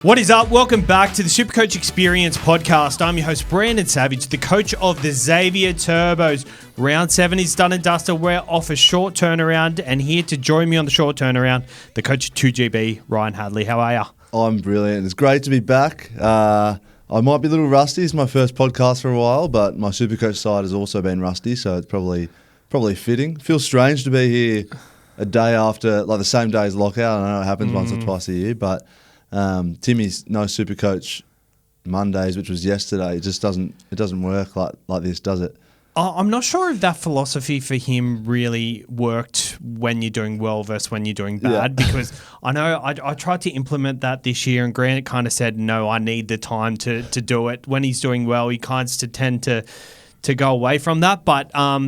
What is up? Welcome back to the SuperCoach Experience podcast. I'm your host, Brandon Savage, the coach of the Xavier Turbos. Round 7 is done and dusted. We're off a short turnaround, and here to join me on the short turnaround, the coach of 2GB, Ryan Hadley. How are you? I'm brilliant. It's great to be back. I might be a little rusty. It's my first podcast for a while, but my SuperCoach side has also been rusty, so it's probably fitting. Feels strange to be here a day after, like the same day as lockout. I know it happens once or twice a year, but Timmy's no SuperCoach Mondays, which was yesterday. It just doesn't work like this, does it? I'm not sure if that philosophy for him really worked when you're doing well versus when you're doing bad, because I know I tried to implement that this year, and Grant kind of said, no, I need the time to do it. When he's doing well, he kind of tend to go away from that. But I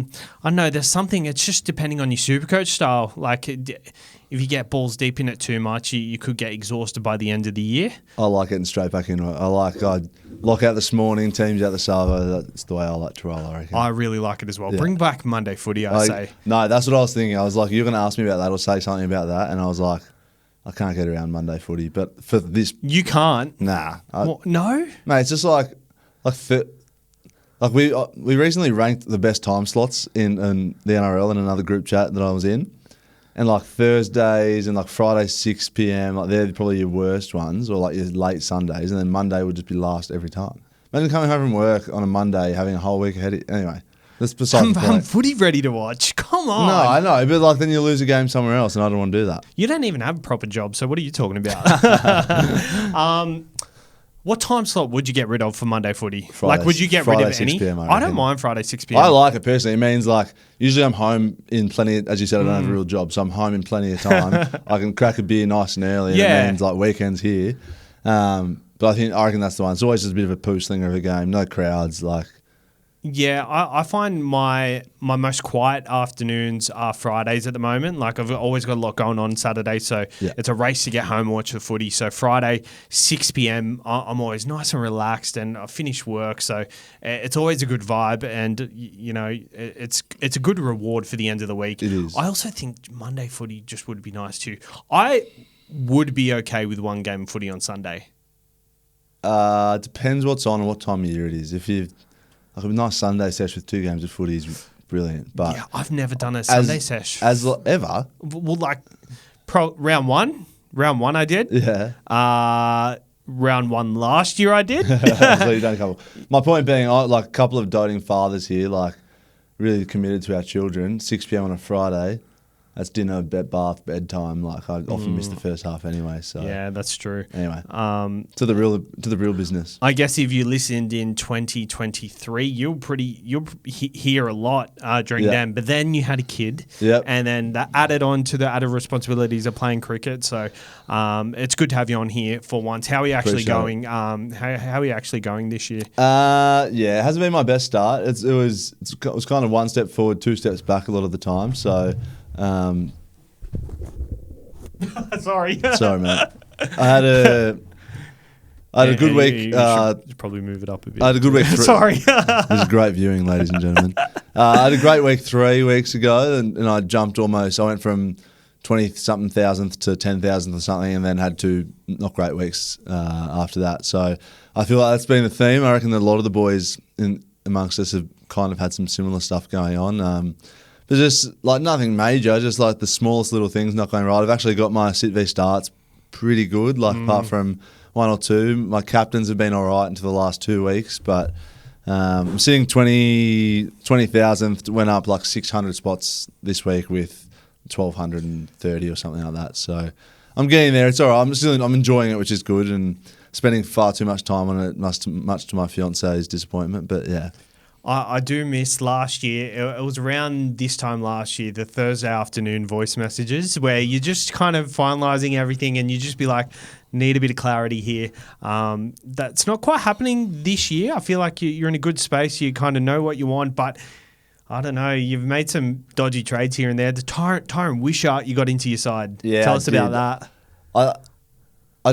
know there's something, it's just depending on your SuperCoach style. Like, if you get balls deep in it too much, you could get exhausted by the end of the year. I like getting straight back in. I lock out this morning, teams out the Savo. That's the way I like to roll, I reckon. I really like it as well. Yeah. Bring back Monday footy, I say. No, that's what I was thinking. I was like, you're going to ask me about that or say something about that. And I was like, I can't get around Monday footy. But for this... You can't? Nah. No? Mate, it's just like we recently ranked the best time slots in the NRL in another group chat that I was in. And like Thursdays and like Fridays 6 p.m, like they're probably your worst ones, or like your late Sundays, and then Monday would just be last every time. Imagine coming home from work on a Monday, having a whole week ahead. Anyway, that's beside the point. I'm footy ready to watch. Come on. No, I know, but like then you lose a game somewhere else, and I don't want to do that. You don't even have a proper job, so what are you talking about? What time slot would you get rid of for Monday footy? Would you get rid of any? 6 p.m, I don't mind Friday 6 p.m. I like it personally. It means like usually I'm home in plenty. As you said, I don't have a real job, so I'm home in plenty of time. I can crack a beer nice and early. Yeah. And it means like weekends here. But I reckon that's the one. It's always just a bit of a poo slinger of a game. No crowds. Like. Yeah, I find my most quiet afternoons are Fridays at the moment. Like, I've always got a lot going on Saturday, so it's a race to get home and watch the footy. So Friday, 6 p.m, I'm always nice and relaxed, and I finish work, so it's always a good vibe, and you know, it's a good reward for the end of the week. It is. I also think Monday footy just would be nice too. I would be okay with one game of footy on Sunday. Depends what's on and what time of year it is. If you've like a nice Sunday sesh with 2 games of footy is brilliant. But yeah, I've never done a Sunday sesh. Ever? Well, like round one I did. Yeah. Round one last year I did. So you've done a couple. My point being, like a couple of doting fathers here, like really committed to our children. 6 p.m. on a Friday. That's dinner, bath, bedtime. Like I often miss the first half anyway. So yeah, that's true. Anyway, to the real business. I guess if you listened in 2023, you'll hear a lot during then. But then you had a kid, and then that added on to the added responsibilities of playing cricket. So it's good to have you on here for once. How are you actually going? How are you actually going this year? Yeah, it hasn't been my best start. It was kind of one step forward, 2 steps back a lot of the time. So. Sorry, mate. I had a good week. You should probably move it up a bit. I had a good week. Sorry. This is great viewing, ladies and gentlemen. I had a great week 3 weeks ago, and I jumped almost. I went from 20-something thousandth to 10,000th or something, and then had 2 not great weeks after that. So I feel like that's been the theme. I reckon that a lot of the boys amongst us have kind of had some similar stuff going on. But just like nothing major, just like the smallest little things not going right. I've actually got my sit v starts pretty good, like apart from 1 or 2. My captains have been all right until the last 2 weeks, but I'm sitting 20,000th, went up like 600 spots this week with 1,230 or something like that. So I'm getting there. It's all right. I'm enjoying it, which is good, and spending far too much time on it, much to my fiance's disappointment. But yeah. I do miss last year. It was around this time last year, the Thursday afternoon voice messages where you're just kind of finalising everything, and you just be like, need a bit of clarity here. That's not quite happening this year. I feel like you're in a good space. You kind of know what you want, but I don't know. You've made some dodgy trades here and there. The Tyron Wishart you got into your side. Yeah, Tell us about that. I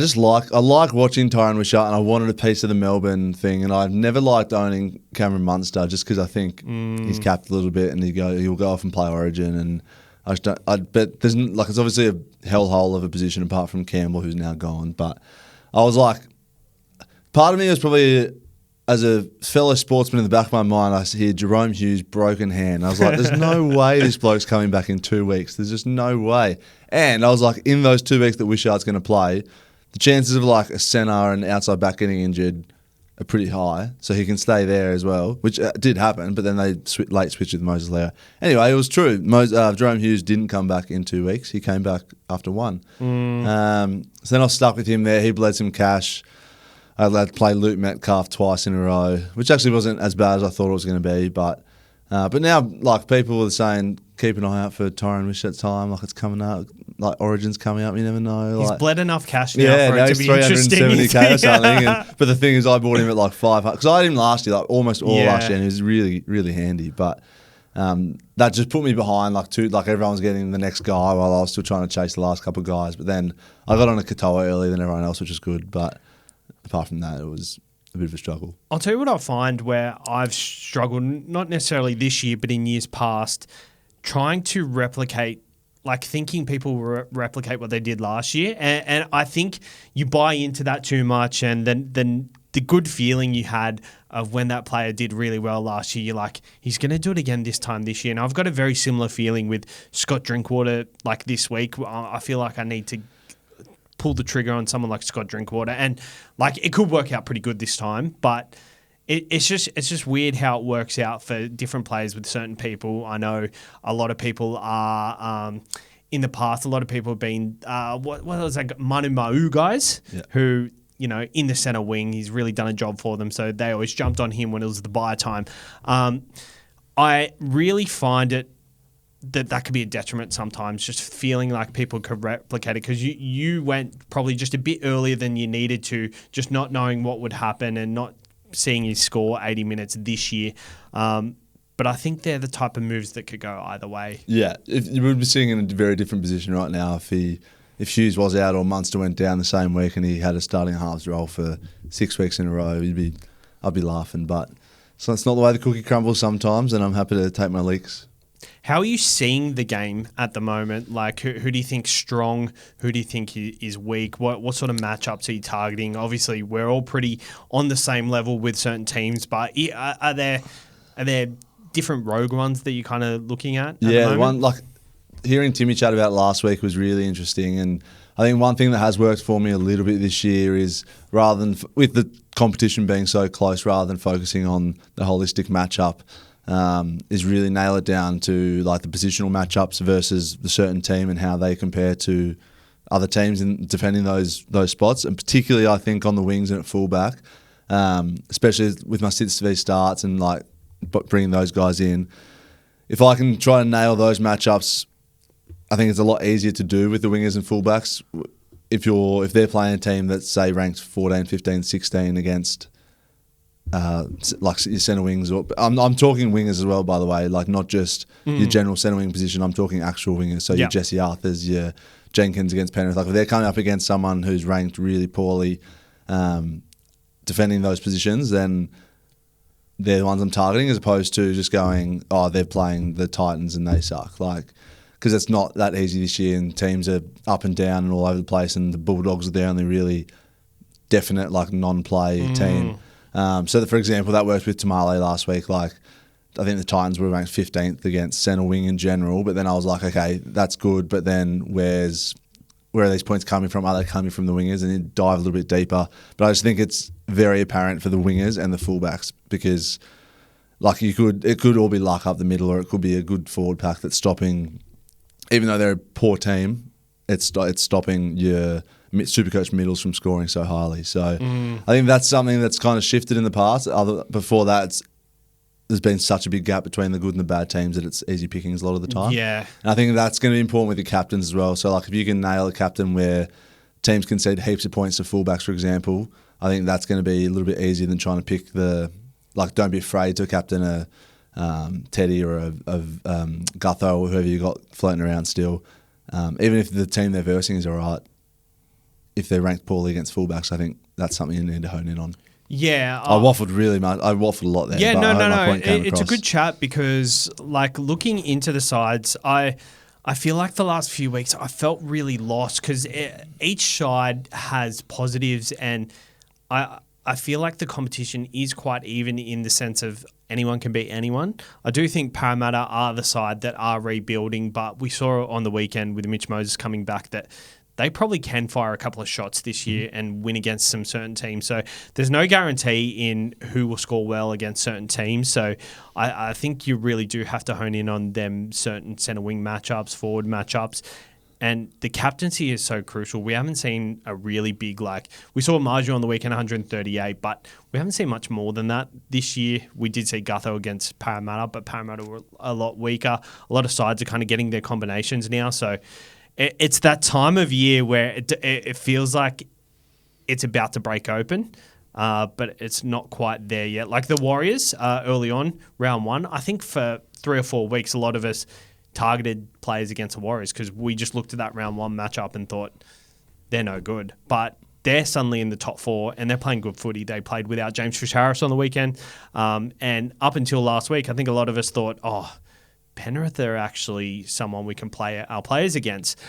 like watching Tyron Wishart, and I wanted a piece of the Melbourne thing, and I've never liked owning Cameron Munster just because I think he's capped a little bit, and he'll go off and play Origin, and but there's it's obviously a hellhole of a position apart from Campbell, who's now gone, but I was like, part of me was probably, as a fellow sportsman in the back of my mind, I hear Jerome Hughes broken hand. I was like, there's no way this bloke's coming back in 2 weeks. There's just no way. And I was like, in those 2 weeks that Wishart's going to play, the chances of like a centre and outside back getting injured are pretty high, so he can stay there as well, which did happen, but then they late switched with Moses Leo. Anyway, it was true. Jerome Hughes didn't come back in 2 weeks. He came back after one. So then I was stuck with him there. He bled some cash. I had to play Luke Metcalf twice in a row, which actually wasn't as bad as I thought it was going to be, but now, like, people are saying, keep an eye out for Tyron Wishart's time, like it's coming up, like Origin's coming up, you never know. He's like, bled enough cash now for it to be interesting. 370k or something. But the thing is, I bought him at like 500, because I had him last year, like almost all last year, and he was really, really handy. But that just put me behind, like everyone was getting the next guy while I was still trying to chase the last couple of guys. But then I got on a Katoa earlier than everyone else, which was good. But apart from that, it was a bit of a struggle. I'll tell you what I find where I've struggled, not necessarily this year, but in years past, trying to replicate, like thinking people replicate what they did last year. And I think you buy into that too much, and then the good feeling you had of when that player did really well last year, you're like, he's going to do it again this time this year. And I've got a very similar feeling with Scott Drinkwater, like this week. I feel like I need to pull the trigger on someone like Scott Drinkwater, and like it could work out pretty good this time, but it's just weird how it works out for different players with certain people. I know a lot of people are in the past. A lot of people have been what was that Manu Ma'u guys who, you know, in the center wing, he's really done a job for them, so they always jumped on him when it was the buy time. I really find it that could be a detriment sometimes, just feeling like people could replicate it, because you went probably just a bit earlier than you needed to, just not knowing what would happen and not seeing his score 80 minutes this year. But I think they're the type of moves that could go either way. Yeah, you would be sitting in a very different position right now if Hughes was out or Munster went down the same week and he had a starting halves role for 6 weeks in a row. I'd be laughing, but so it's not the way the cookie crumbles sometimes, and I'm happy to take my leaks. How are you seeing the game at the moment? Like, who do you think's strong? Who do you think is weak? What sort of matchups are you targeting? Obviously, we're all pretty on the same level with certain teams, but are there different rogue ones that you're kind of looking at the moment? One, like hearing Timmy chat about last week was really interesting, and I think one thing that has worked for me a little bit this year is, rather than with the competition being so close, rather than focusing on the holistic matchup, is really nail it down to like the positional matchups versus the certain team and how they compare to other teams in defending those spots, and particularly I think on the wings and at fullback, especially with my sits v starts and like bringing those guys in. If I can try to nail those matchups, I think it's a lot easier to do with the wingers and fullbacks. If they're playing a team that's say ranked 14, 15, 16 against like your centre wings, or I'm talking wingers as well, by the way, like not just your general centre wing position. I'm talking actual wingers, so your Jesse Arthurs, your Jenkins against Penrith. Like if they're coming up against someone who's ranked really poorly defending those positions, then they're the ones I'm targeting, as opposed to just going, oh, they're playing the Titans and they suck. Like, because it's not that easy this year, and teams are up and down and all over the place, and the Bulldogs are the only really definite like non-play team. So, for example, that worked with Tamale last week. Like, I think the Titans were ranked 15th against centre wing in general, but then I was like, okay, that's good, but then where are these points coming from? Are they coming from the wingers? And then dive a little bit deeper. But I just think it's very apparent for the wingers and the fullbacks, because like it could all be luck up the middle, or it could be a good forward pack that's stopping, even though they're a poor team, it's stopping your SuperCoach middles from scoring so highly. So I think that's something that's kind of shifted in the past. Before that, there's been such a big gap between the good and the bad teams that it's easy pickings a lot of the time. Yeah. And I think that's going to be important with the captains as well. So like if you can nail a captain where teams concede heaps of points to fullbacks, for example, I think that's going to be a little bit easier than trying to pick don't be afraid to captain a Teddy or a Gutho or whoever you got floating around still. Even if the team they're versing is all right, if they're ranked poorly against fullbacks, I think that's something you need to hone in on. Yeah. I waffled really much. I waffled a lot there. Yeah, no. It's a good chat, because like looking into the sides, I I feel like the last few weeks I felt really lost because each side has positives, and I feel like the competition is quite even in the sense of anyone can beat anyone. I do think Parramatta are the side that are rebuilding, but we saw on the weekend with Mitch Moses coming back that they probably can fire a couple of shots this year and win against some certain teams. So there's no guarantee in who will score well against certain teams. So I think you really do have to hone in on them certain centre wing matchups, forward matchups. And the captaincy is so crucial. We haven't seen a really big, we saw Marju on the weekend, 138, but we haven't seen much more than that this year. We did see Gutho against Parramatta, but Parramatta were a lot weaker. A lot of sides are kind of getting their combinations now. So it's that time of year where it feels like it's about to break open, but it's not quite there yet. Like the Warriors early on, round one, I think for 3 or 4 weeks, a lot of us targeted players against the Warriors because we just looked at that round one matchup and thought they're no good. But they're suddenly in the top 4 and they're playing good footy. They played without James Fish-Harris on the weekend. And up until last week, I think a lot of us thought, Penrith are actually someone we can play our players against.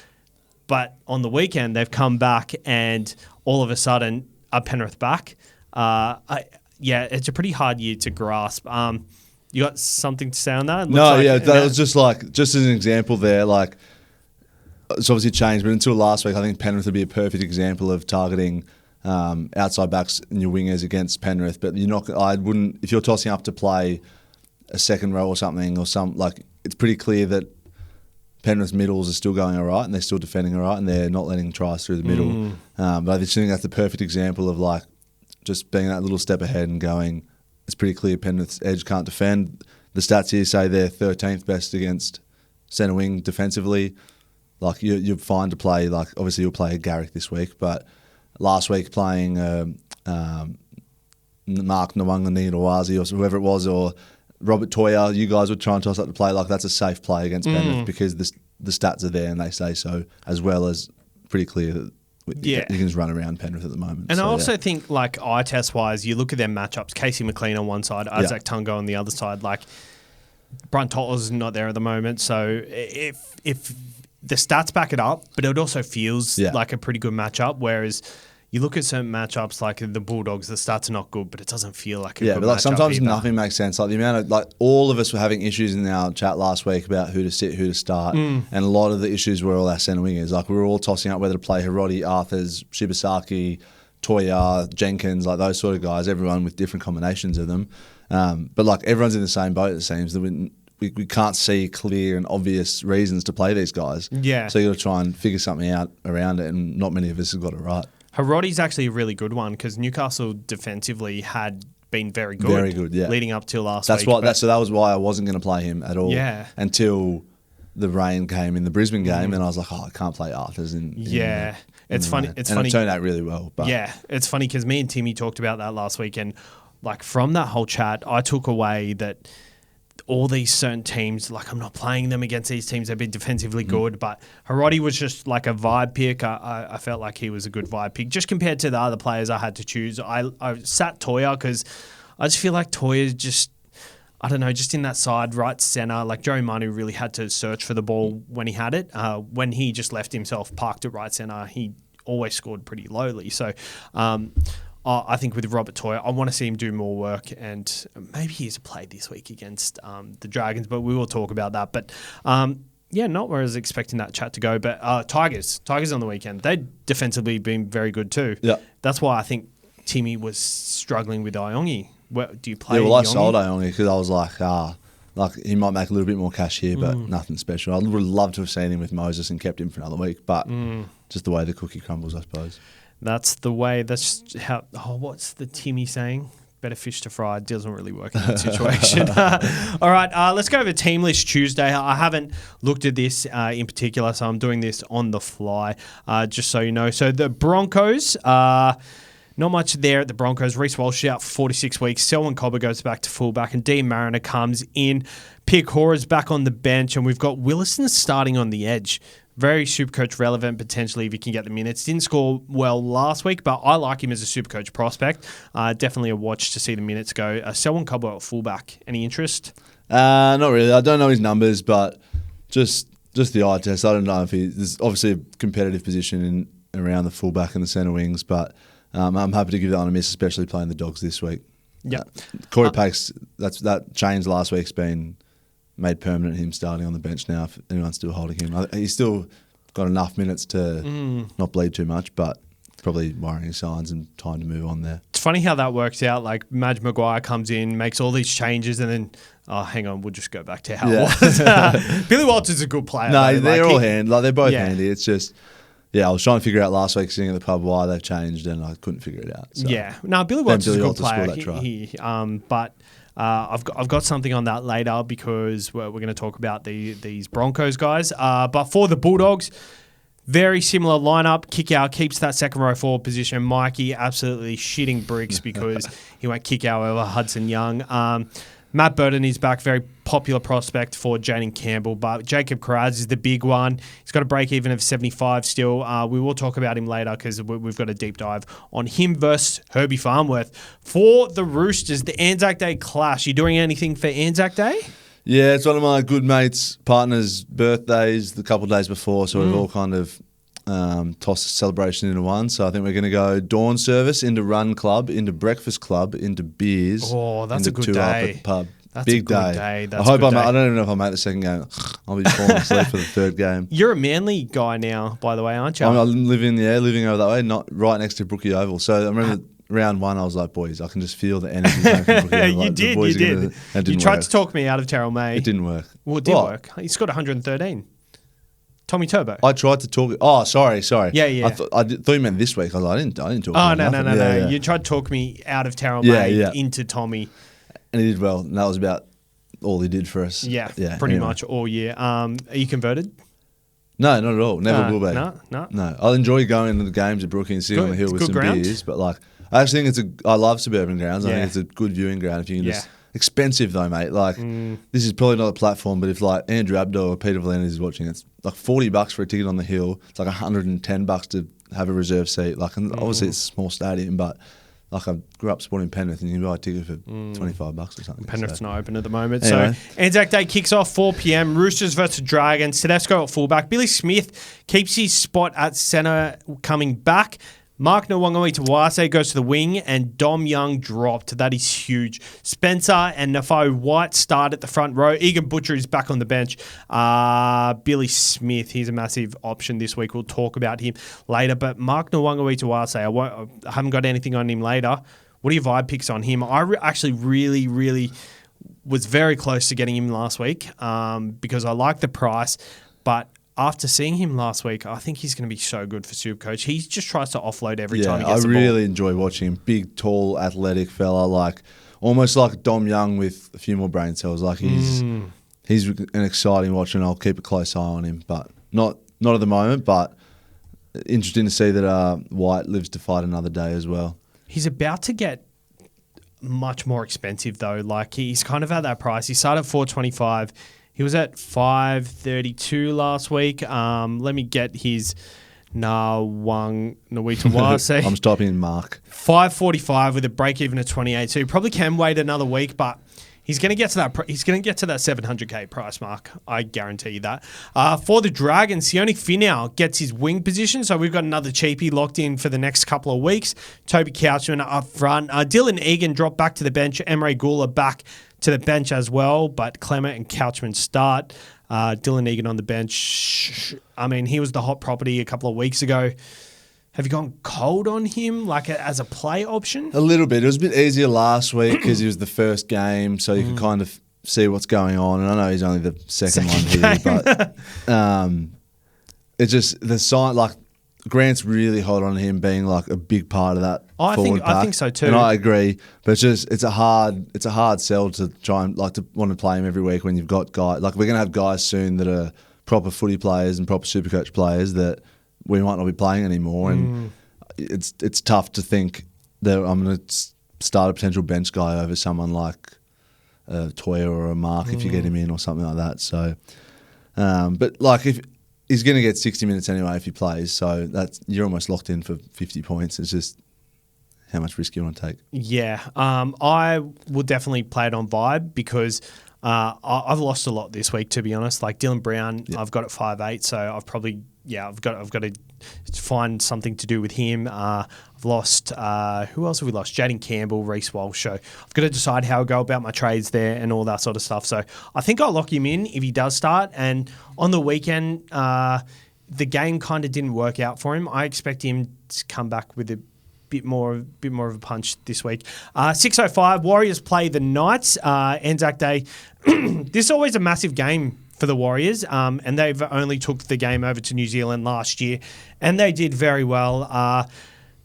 But on the weekend, they've come back and all of a sudden are Penrith back. It's a pretty hard year to grasp. You got something to say on that? That was just as an example there. Like, it's obviously changed, but until last week, I think Penrith would be a perfect example of targeting outside backs and your wingers against Penrith. But I wouldn't. If you're tossing up to play a second row or something, it's pretty clear that Penrith's middles are still going all right and they're still defending all right and they're not letting tries through the middle. But I just think that's the perfect example of just being that little step ahead and going. It's pretty clear Penrith's edge can't defend. The stats here say they're 13th best against centre wing defensively. You're fine to play. Obviously you'll play a Garrick this week, but last week playing Mark Nwanga-Niawazi or whoever it was, or Robert Toya, you guys would try and toss up to play. That's a safe play against Penrith because the stats are there and they say so, as well as pretty clear that you can just run around Penrith at the moment. And I also think, eye test wise, you look at their matchups. Casey McLean on one side, Isaac Tungo on the other side. Brunt Tottler's not there at the moment, so if the stats back it up, but it also feels like a pretty good matchup. Whereas you look at certain matchups like the Bulldogs, the stats are not good, but it doesn't feel like a good matchup. Yeah, but sometimes either. Nothing makes sense. The amount of all of us were having issues in our chat last week about who to sit, who to start, and a lot of the issues were all our centre wingers. We were all tossing up whether to play Hiroti, Arthurs, Shibasaki, Toya, Jenkins, those sort of guys. Everyone with different combinations of them, but everyone's in the same boat. It seems that we can't see clear and obvious reasons to play these guys. Yeah. So you got to try and figure something out around it, and not many of us have got it right. Hiroti's actually a really good one because Newcastle defensively had been very good. Very good, yeah. Leading up till last week. So that was why I wasn't going to play him at all. Yeah. Until the rain came in the Brisbane game, and I was like, I can't play Arthurs it's funny. It's funny. It turned out really well. But it's funny because me and Timmy talked about that last week, and from that whole chat, I took away that all these certain teams, I'm not playing them against these teams. They've been defensively good, but Hiroti was just a vibe pick. I felt like he was a good vibe pick. Just compared to the other players I had to choose, I sat Toya because I just feel like Toya's just, I don't know, just in that side, right centre. Joey Manu really had to search for the ball when he had it. When he just left himself parked at right centre, he always scored pretty lowly. So, I think with Robert Toya, I want to see him do more work, and maybe he's played this week against the Dragons, but we will talk about that. But not where I was expecting that chat to go. But Tigers on the weekend, they defensively been very good too. Yeah, that's why I think Timmy was struggling with Iongi. Do you play? I sold Iongi because I was like he might make a little bit more cash here, but nothing special. I would have loved to have seen him with Moses and kept him for another week, but just the way the cookie crumbles, I suppose. That's the way. That's how. What's the Timmy saying? Better fish to fry. Doesn't really work in that situation. All right, let's go over Team List Tuesday. I haven't looked at this in particular, so I'm doing this on the fly, just so you know. So the Broncos, not much there at the Broncos. Reece Walsh out for 46 weeks. Selwyn Cobber goes back to fullback, and Dean Mariner comes in. Pick Hora's back on the bench, and we've got Williston starting on the edge. Very SuperCoach relevant, potentially, if he can get the minutes. Didn't score well last week, but I like him as a SuperCoach prospect. Definitely a watch to see the minutes go. Selwyn Cobber at fullback. Any interest? Not really. I don't know his numbers, but just Just the eye test. I don't know if there's obviously a competitive position in around the fullback and the centre wings, but I'm happy to give that one a miss, especially playing the Dogs this week. Yeah, Corey Pake's that change last week's been made permanent. Him starting on the bench now. If anyone's still holding him, he's still got enough minutes to not bleed too much, but probably worrying signs and time to move on there. It's funny how that works out. Like Madge Maguire comes in, makes all these changes, and then hang on, we'll just go back to how it was. Billy Walters is a good player. No, though. they're all they're both handy. It's just. Yeah, I was trying to figure out last week sitting at the pub why they've changed, and I couldn't figure it out. So. Yeah, no, Billy Walters is a good player. But I've got something on that later because we're going to talk about these Broncos guys. But for the Bulldogs, very similar lineup. Kick out keeps that second row forward position. Mikey absolutely shitting bricks because he went kick out over Hudson Young. Matt Burton is back, very popular prospect for Jaden Campbell, but Jacob Carz is the big one. He's got a break even of 75 still. We will talk about him later because we've got a deep dive on him versus Herby Fworth. For the Roosters, the Anzac Day clash. You doing anything for Anzac Day? Yeah, it's one of my good mates' partners' birthdays the couple of days before, so we've all kind of tossed the celebration into one. So I think we're going to go dawn service into run club, into breakfast club, into beers. Oh, that's a good two day. Up at the pub. That's Big a good day. That's I a good day. don't even know if I make the second game. I'll be falling asleep for the third game. You're a Manly guy now, by the way, aren't you? I'm living over that way, not right next to Brookie Oval. So I remember round one, I was like, boys, I can just feel the energy coming from Brookie Oval. You did. You tried to talk me out of Terrell May. It didn't work. Well, it did work. He scored 113. Tommy Turbo. I tried to talk. Oh, sorry. Yeah. I thought you meant this week. I was like, I didn't talk. Oh, about no. Yeah. You tried to talk me out of Terrell May into Tommy. And he did well. And that was about all he did for us. Yeah, pretty much all year. Are you converted? No, not at all. Never will be. No. I'll enjoy going into the games at Brookie and sitting on the hill with some beers. But I actually think I love suburban grounds. I think it's a good viewing ground if you can just. Expensive though, mate. This is probably not a platform, but if Andrew Abdo or Peter V'landys is watching, it's like $40 for a ticket on the hill. It's like $110 to have a reserve seat. Obviously it's a small stadium, but I grew up supporting Penrith, and you can buy a ticket for $25 or something. Penrith's not open at the moment. Anyway. So Anzac Day kicks off 4 p.m. Roosters versus Dragons. Tedesco at fullback. Billy Smith keeps his spot at centre coming back. Mark Nwangawitawase goes to the wing, and Dom Young dropped. That is huge. Spencer and Nafo White start at the front row. Egan Butcher is back on the bench. Billy Smith, he's a massive option this week. We'll talk about him later. But Mark Nwangawitawase, I haven't got anything on him later. What are your vibe picks on him? I actually really was very close to getting him last week because I like the price, but after seeing him last week, I think he's going to be so good for SuperCoach. He just tries to offload every time he gets the ball. I really enjoy watching him. Big, tall, athletic fella, almost like Dom Young with a few more brain cells. He's an exciting watch, and I'll keep a close eye on him. But not at the moment. But interesting to see that White lives to fight another day as well. He's about to get much more expensive though. He's kind of at that price. He started at $4.25. He was at $5.32 last week. Let me get his Nwangawitawase. I'm stopping in Mark. $5.45 with a break even of 28. So he probably can wait another week, but he's going to get to that. He's going to get to that $700K price mark. I guarantee you that. For the Dragons, Sione Finau gets his wing position, so we've got another cheapie locked in for the next couple of weeks. Toby Couchman up front. Dylan Egan dropped back to the bench. Emre Gula back to the bench as well, but Clement and Couchman start. Dylan Egan on the bench. I mean, he was the hot property a couple of weeks ago. Have you gone cold on him, as a play option? A little bit. It was a bit easier last week because he was the first game, so you could kind of see what's going on. And I know he's only the second one here, but it's just the sign. Grant's really hot on him being a big part of that. I think so too, and I agree. But it's a hard sell to try and to want to play him every week when you've got guys we're going to have guys soon that are proper footy players and proper SuperCoach players that we might not be playing anymore, and it's tough to think that I'm going to start a potential bench guy over someone like a Toya or a Mark if you get him in or something like that. So, but if he's going to get 60 minutes anyway if he plays, so you're almost locked in for 50 points. It's just how much risk you want to take. Yeah, I will definitely play it on vibe because I've lost a lot this week, to be honest. Like Dylan Brown, I've got at 5'8", so I've probably I've got to find something to do with him. I've lost who else have we lost? Jaden Campbell, Reece Walsh. So I've got to decide how I go about my trades there and all that sort of stuff. So I think I'll lock him in if he does start. And on the weekend, the game kind of didn't work out for him. I expect him to come back with a bit more of a punch this week. 6:05, Warriors play the Knights, Anzac Day. This is always a massive game for the Warriors, and they've only took the game over to New Zealand last year, and they did very well.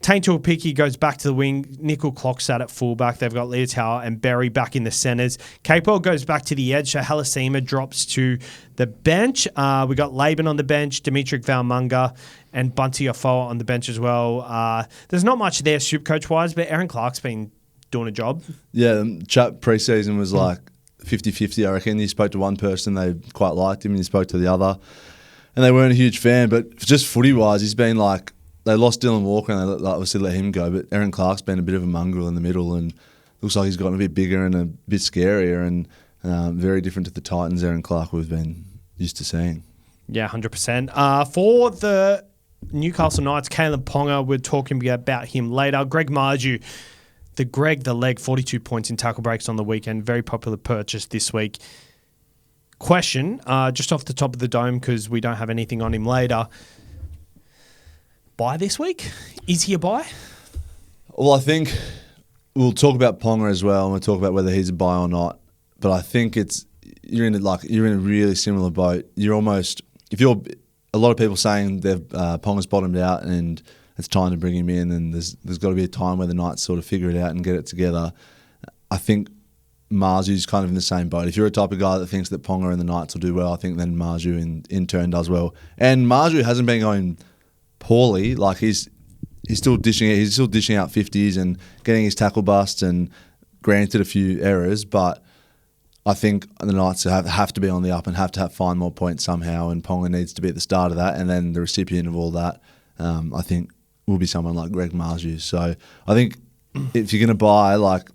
Taintul Picky goes back to the wing. Nickel Clock sat at fullback. They've got Leotau and Berry back in the centres. Capewell goes back to the edge, so Halasima drops to the bench. We got Laban on the bench, Dimitri Valmunga, and Bunty Afoa on the bench as well. There's not much there SuperCoach-wise, but Aaron Clark's been doing a job. Yeah, chat pre-season was like 50-50, I reckon. You spoke to one person, they quite liked him, and you spoke to the other, and they weren't a huge fan. But just footy-wise, he's been like, they lost Dylan Walker and they obviously let him go, but Aaron Clark's been a bit of a mongrel in the middle and looks like he's gotten a bit bigger and a bit scarier and very different to the Titans Aaron Clark we've been used to seeing. Yeah, 100%. For the Newcastle Knights, Caleb Ponga, we're talking about him later. Greg Marju, the leg, 42 points in tackle breaks on the weekend. Very popular purchase this week. Question, just off the top of the dome, because we don't have anything on him later. Buy this week? Is he a buy? Well, I think we'll talk about Ponga as well, and we'll talk about whether he's a buy or not. But I think you're in a really similar boat. You're almost, if you're a lot of people saying Ponga's bottomed out and it's time to bring him in, and there's got to be a time where the Knights sort of figure it out and get it together. I think Marju's kind of in the same boat. If you're a type of guy that thinks that Ponga and the Knights will do well, I think then Marju in turn does well. And Marju hasn't been going poorly. Like he's still dishing out 50s and getting his tackle busts and granted a few errors, but I think the Knights have to be on the up and have to find more points somehow, and Ponga needs to be at the start of that, and then the recipient of all that I think will be someone like Greg Marju. So I think if you're going to buy, like,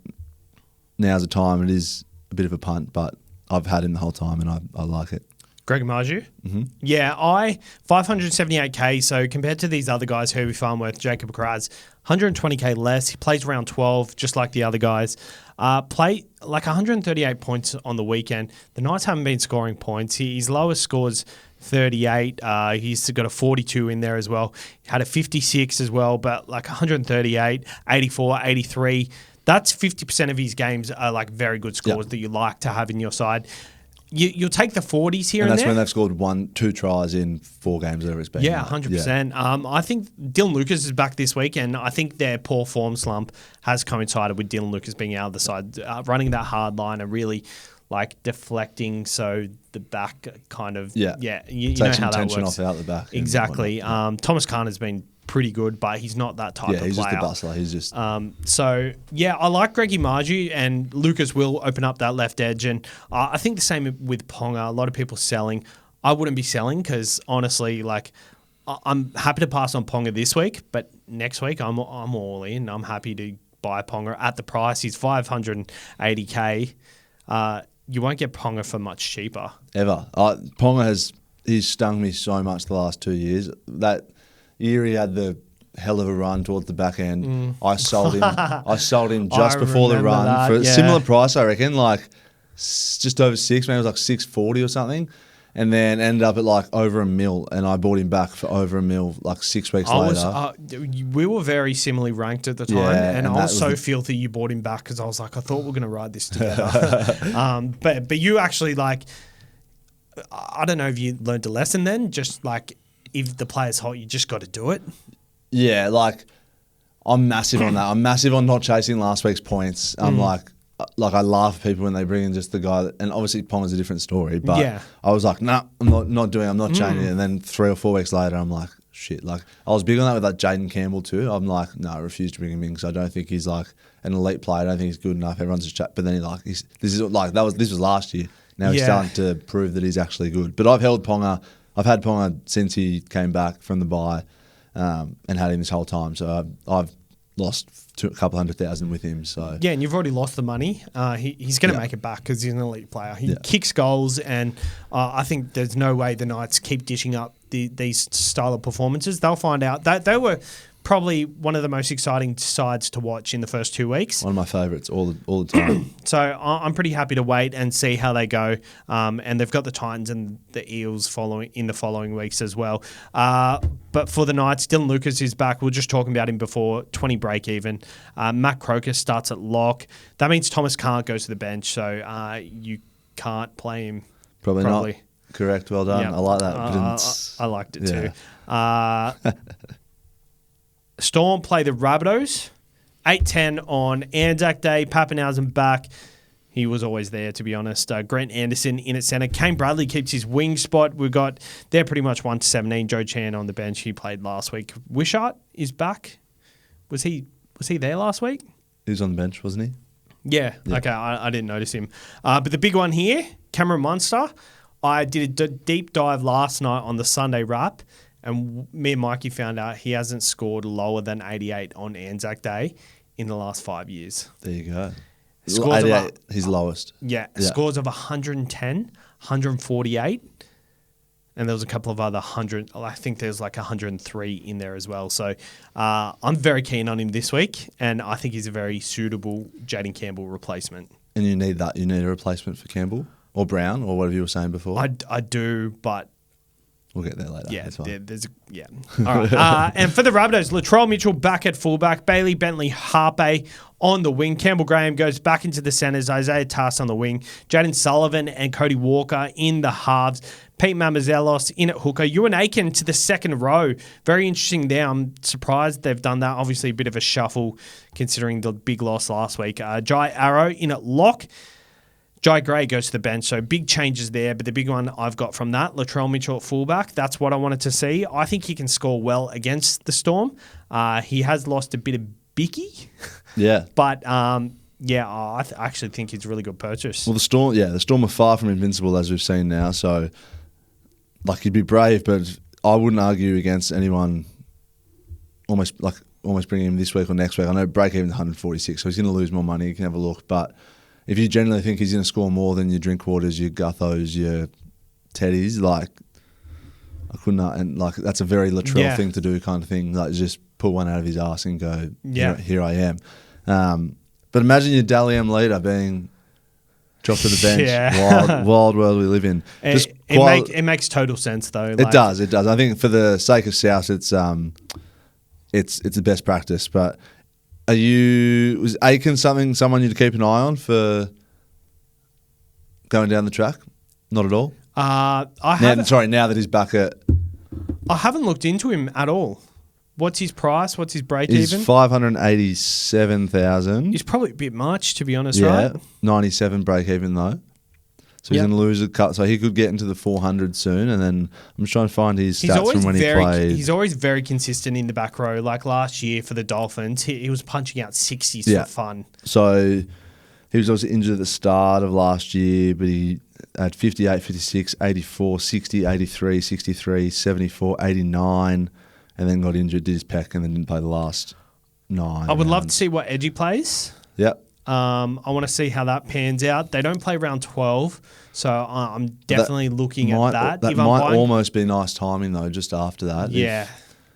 now's the time. It is a bit of a punt, but I've had him the whole time and I like it. Greg Marju? Mm-hmm. Yeah, 578k, so compared to these other guys, Herby Fworth, Jacob Carz, 120k less. He plays around 12, just like the other guys. Play like 138 points on the weekend. The Knights haven't been scoring points. His lowest scores 38. He's got a 42 in there as well. He had a 56 as well, but like 138, 84, 83. That's 50% of his games are like very good scores that you like to have in your side. You'll take the 40s here and there. And that's when they've scored 1-2 tries in 4 games, whatever it's been. Yeah, 100%. Yeah. I think Dylan Lucas is back this week, and I think their poor form slump has coincided with Dylan Lucas being out of the side, running that hard line and really like deflecting, so the back kind of you know how that tension works. off out the back. Exactly. Thomas Kahn has been pretty good, but he's not that type of player. Yeah, he's just a bustler. He's just... So, yeah, I like Greggy Marju, and Lucas will open up that left edge. And I think the same with Ponga. A lot of people selling. I wouldn't be selling because, honestly, like, I'm happy to pass on Ponga this week, but next week I'm all in. I'm happy to buy Ponga at the price. He's 580k. You won't get Ponga for much cheaper. Ever. Ponga he's stung me so much the last 2 years. That year he had the hell of a run towards the back end. I sold him just before the run for a similar price, I reckon, like just over 6, maybe it was like 640 or something, and then ended up at like over $1 million, and I bought him back for over $1 million like 6 weeks later. We were very similarly ranked at the time, and I was so filthy you bought him back because I was like, I thought we were going to ride this together. But you actually, like, I don't know if you learned a lesson then, just like, if the player's hot, you just got to do it. Yeah, like I'm massive on that. I'm massive on not chasing last week's points. I'm like I laugh at people when they bring in just the guy and obviously Ponga's a different story, but I was like, nah, I'm not changing it. And then 3 or 4 weeks later, I'm like, shit. Like I was big on that with like Jaden Campbell too. I'm like, no, I refuse to bring him in because I don't think he's like an elite player. I don't think he's good enough. Everyone's just chat. But then this was last year. Now he's starting to prove that he's actually good. But I've held Ponga. I've had Ponga since he came back from the bye and had him this whole time. So I've lost a couple 100,000 with him. So yeah, and you've already lost the money. He's going to make it back because he's an elite player. He kicks goals, and I think there's no way the Knights keep dishing up these style of performances. They'll find out. They were probably one of the most exciting sides to watch in the first 2 weeks. One of my favourites all the time. So I'm pretty happy to wait and see how they go. And they've got the Titans and the Eels following weeks as well. But for the Knights, Dylan Lucas is back. We were just talking about him before, 20 break even. Matt Croker starts at lock. That means Thomas can't go to the bench, so you can't play him. Probably not. Correct. Well done. Yeah. I like that. I liked it too. Storm play the Rabbitohs, 8:10 on Anzac Day. Pappenhausen back. He was always there, to be honest. Grant Anderson in at centre. Kane Bradley keeps his wing spot. They're pretty much 1-17. Joe Chan on the bench. He played last week. Wishart is back. Was he there last week? He was on the bench, wasn't he? Yeah. Okay, I didn't notice him. But the big one here, Cameron Munster. I did a deep dive last night on the Sunday wrap, and me and Mikey found out he hasn't scored lower than 88 on Anzac Day in the last 5 years. There you go. Scores 88, his lowest. Yeah, scores of 110, 148, and there was a couple of other 100. I think there's like 103 in there as well. So I'm very keen on him this week, and I think he's a very suitable Jaden Campbell replacement. And you need that. You need a replacement for Campbell or Brown or whatever you were saying before. I do, but we'll get there later. Yeah, All right. And for the Rabbitohs, Latrell Mitchell back at fullback, Bailey Bentley Harpe on the wing, Campbell Graham goes back into the centres, Isaiah Tass on the wing, Jaden Sullivan and Cody Walker in the halves, Pete Mamazelos in at hooker, Ewan Aiken to the second row. Very interesting there. I'm surprised they've done that. Obviously a bit of a shuffle considering the big loss last week. Jai Arrow in at lock. Jai Gray goes to the bench, so big changes there. But the big one I've got from that, Latrell Mitchell at fullback, that's what I wanted to see. I think he can score well against the Storm. He has lost a bit of Bicky. Yeah. But, I actually think he's a really good purchase. Well, the Storm are far from invincible, as we've seen now. So, he'd be brave, but I wouldn't argue against anyone almost bringing him this week or next week. I know break even 146, so he's going to lose more money. You can have a look. But if you generally think he's going to score more than your Drinkwaters, your Guthos, your Teddies, I couldn't. And that's a very Latrell thing to do, kind of thing. Just pull one out of his ass and go, here I am. But imagine your Dally M leader being dropped to the bench. Yeah. Wild world we live in. It makes total sense though. It does. I think for the sake of South, it's the best practice. But was Aiken someone you'd keep an eye on for going down the track? Not at all. Now that he's back at, I haven't looked into him at all. What's his price? What's his break he's even? 587,000. He's probably a bit much, to be honest, right? 97 break even though. So he's going to lose a cut. So he could get into the 400 soon. And then I'm just trying to find his stats from when he played. He's always very consistent in the back row. Like last year for the Dolphins, he was punching out 60s for fun. So he was also injured at the start of last year, but he had 58, 56, 84, 60, 83, 63, 74, 89, and then got injured, did his pec, and then didn't play the last 9. I would love to see what Edgy plays. Yep. I want to see how that pans out. They don't play round 12, so I'm definitely looking at that. That might almost be nice timing, though, just after that. Yeah.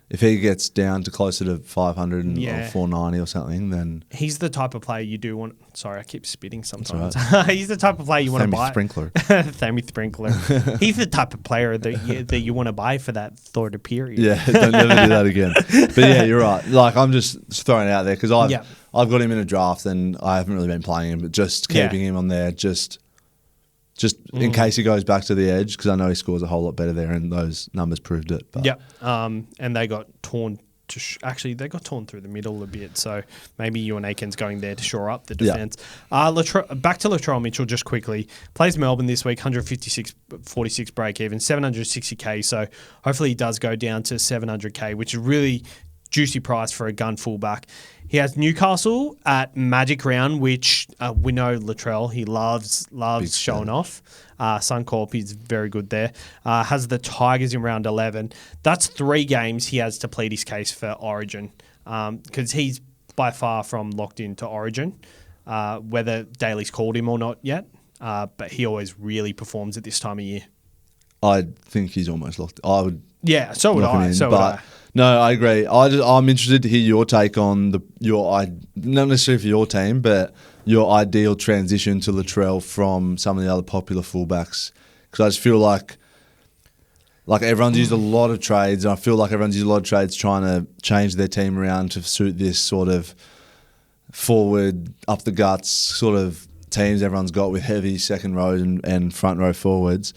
If he gets down to closer to 500 or 490 or something, then he's the type of player you do want. Sorry, I keep spitting sometimes. Right. He's the type of player you want to buy. Sprinkler. Sammy Sprinkler. He's the type of player that you want to buy for that third period. Yeah, don't never do that again. But yeah, you're right. I'm just throwing it out there because I've got him in a draft and I haven't really been playing him, but just keeping him on there just in case he goes back to the edge, because I know he scores a whole lot better there, and those numbers proved it. But. Yep. And they got torn. They got torn through the middle a bit, so maybe Ewan Aiken's going there to shore up the defence. Back to Latrell Mitchell just quickly. Plays Melbourne this week, 156.46 break even, 760k. So hopefully he does go down to 700k, which is really juicy price for a gun fullback. He has Newcastle at Magic Round, which we know Latrell, he loves showing off. Suncorp, he's very good there. Has the Tigers in round 11. That's 3 games he has to plead his case for Origin because he's by far from locked into Origin, whether Daly's called him or not yet. But he always really performs at this time of year. I think he's almost locked. I would. Yeah, so would I. No, I agree. I'm interested to hear your take on not necessarily for your team, but your ideal transition to Latrell from some of the other popular fullbacks. Because I just feel like everyone's used a lot of trades, and I feel like everyone's used a lot of trades trying to change their team around to suit this sort of forward, up the guts sort of teams everyone's got with heavy second rows and front row forwards.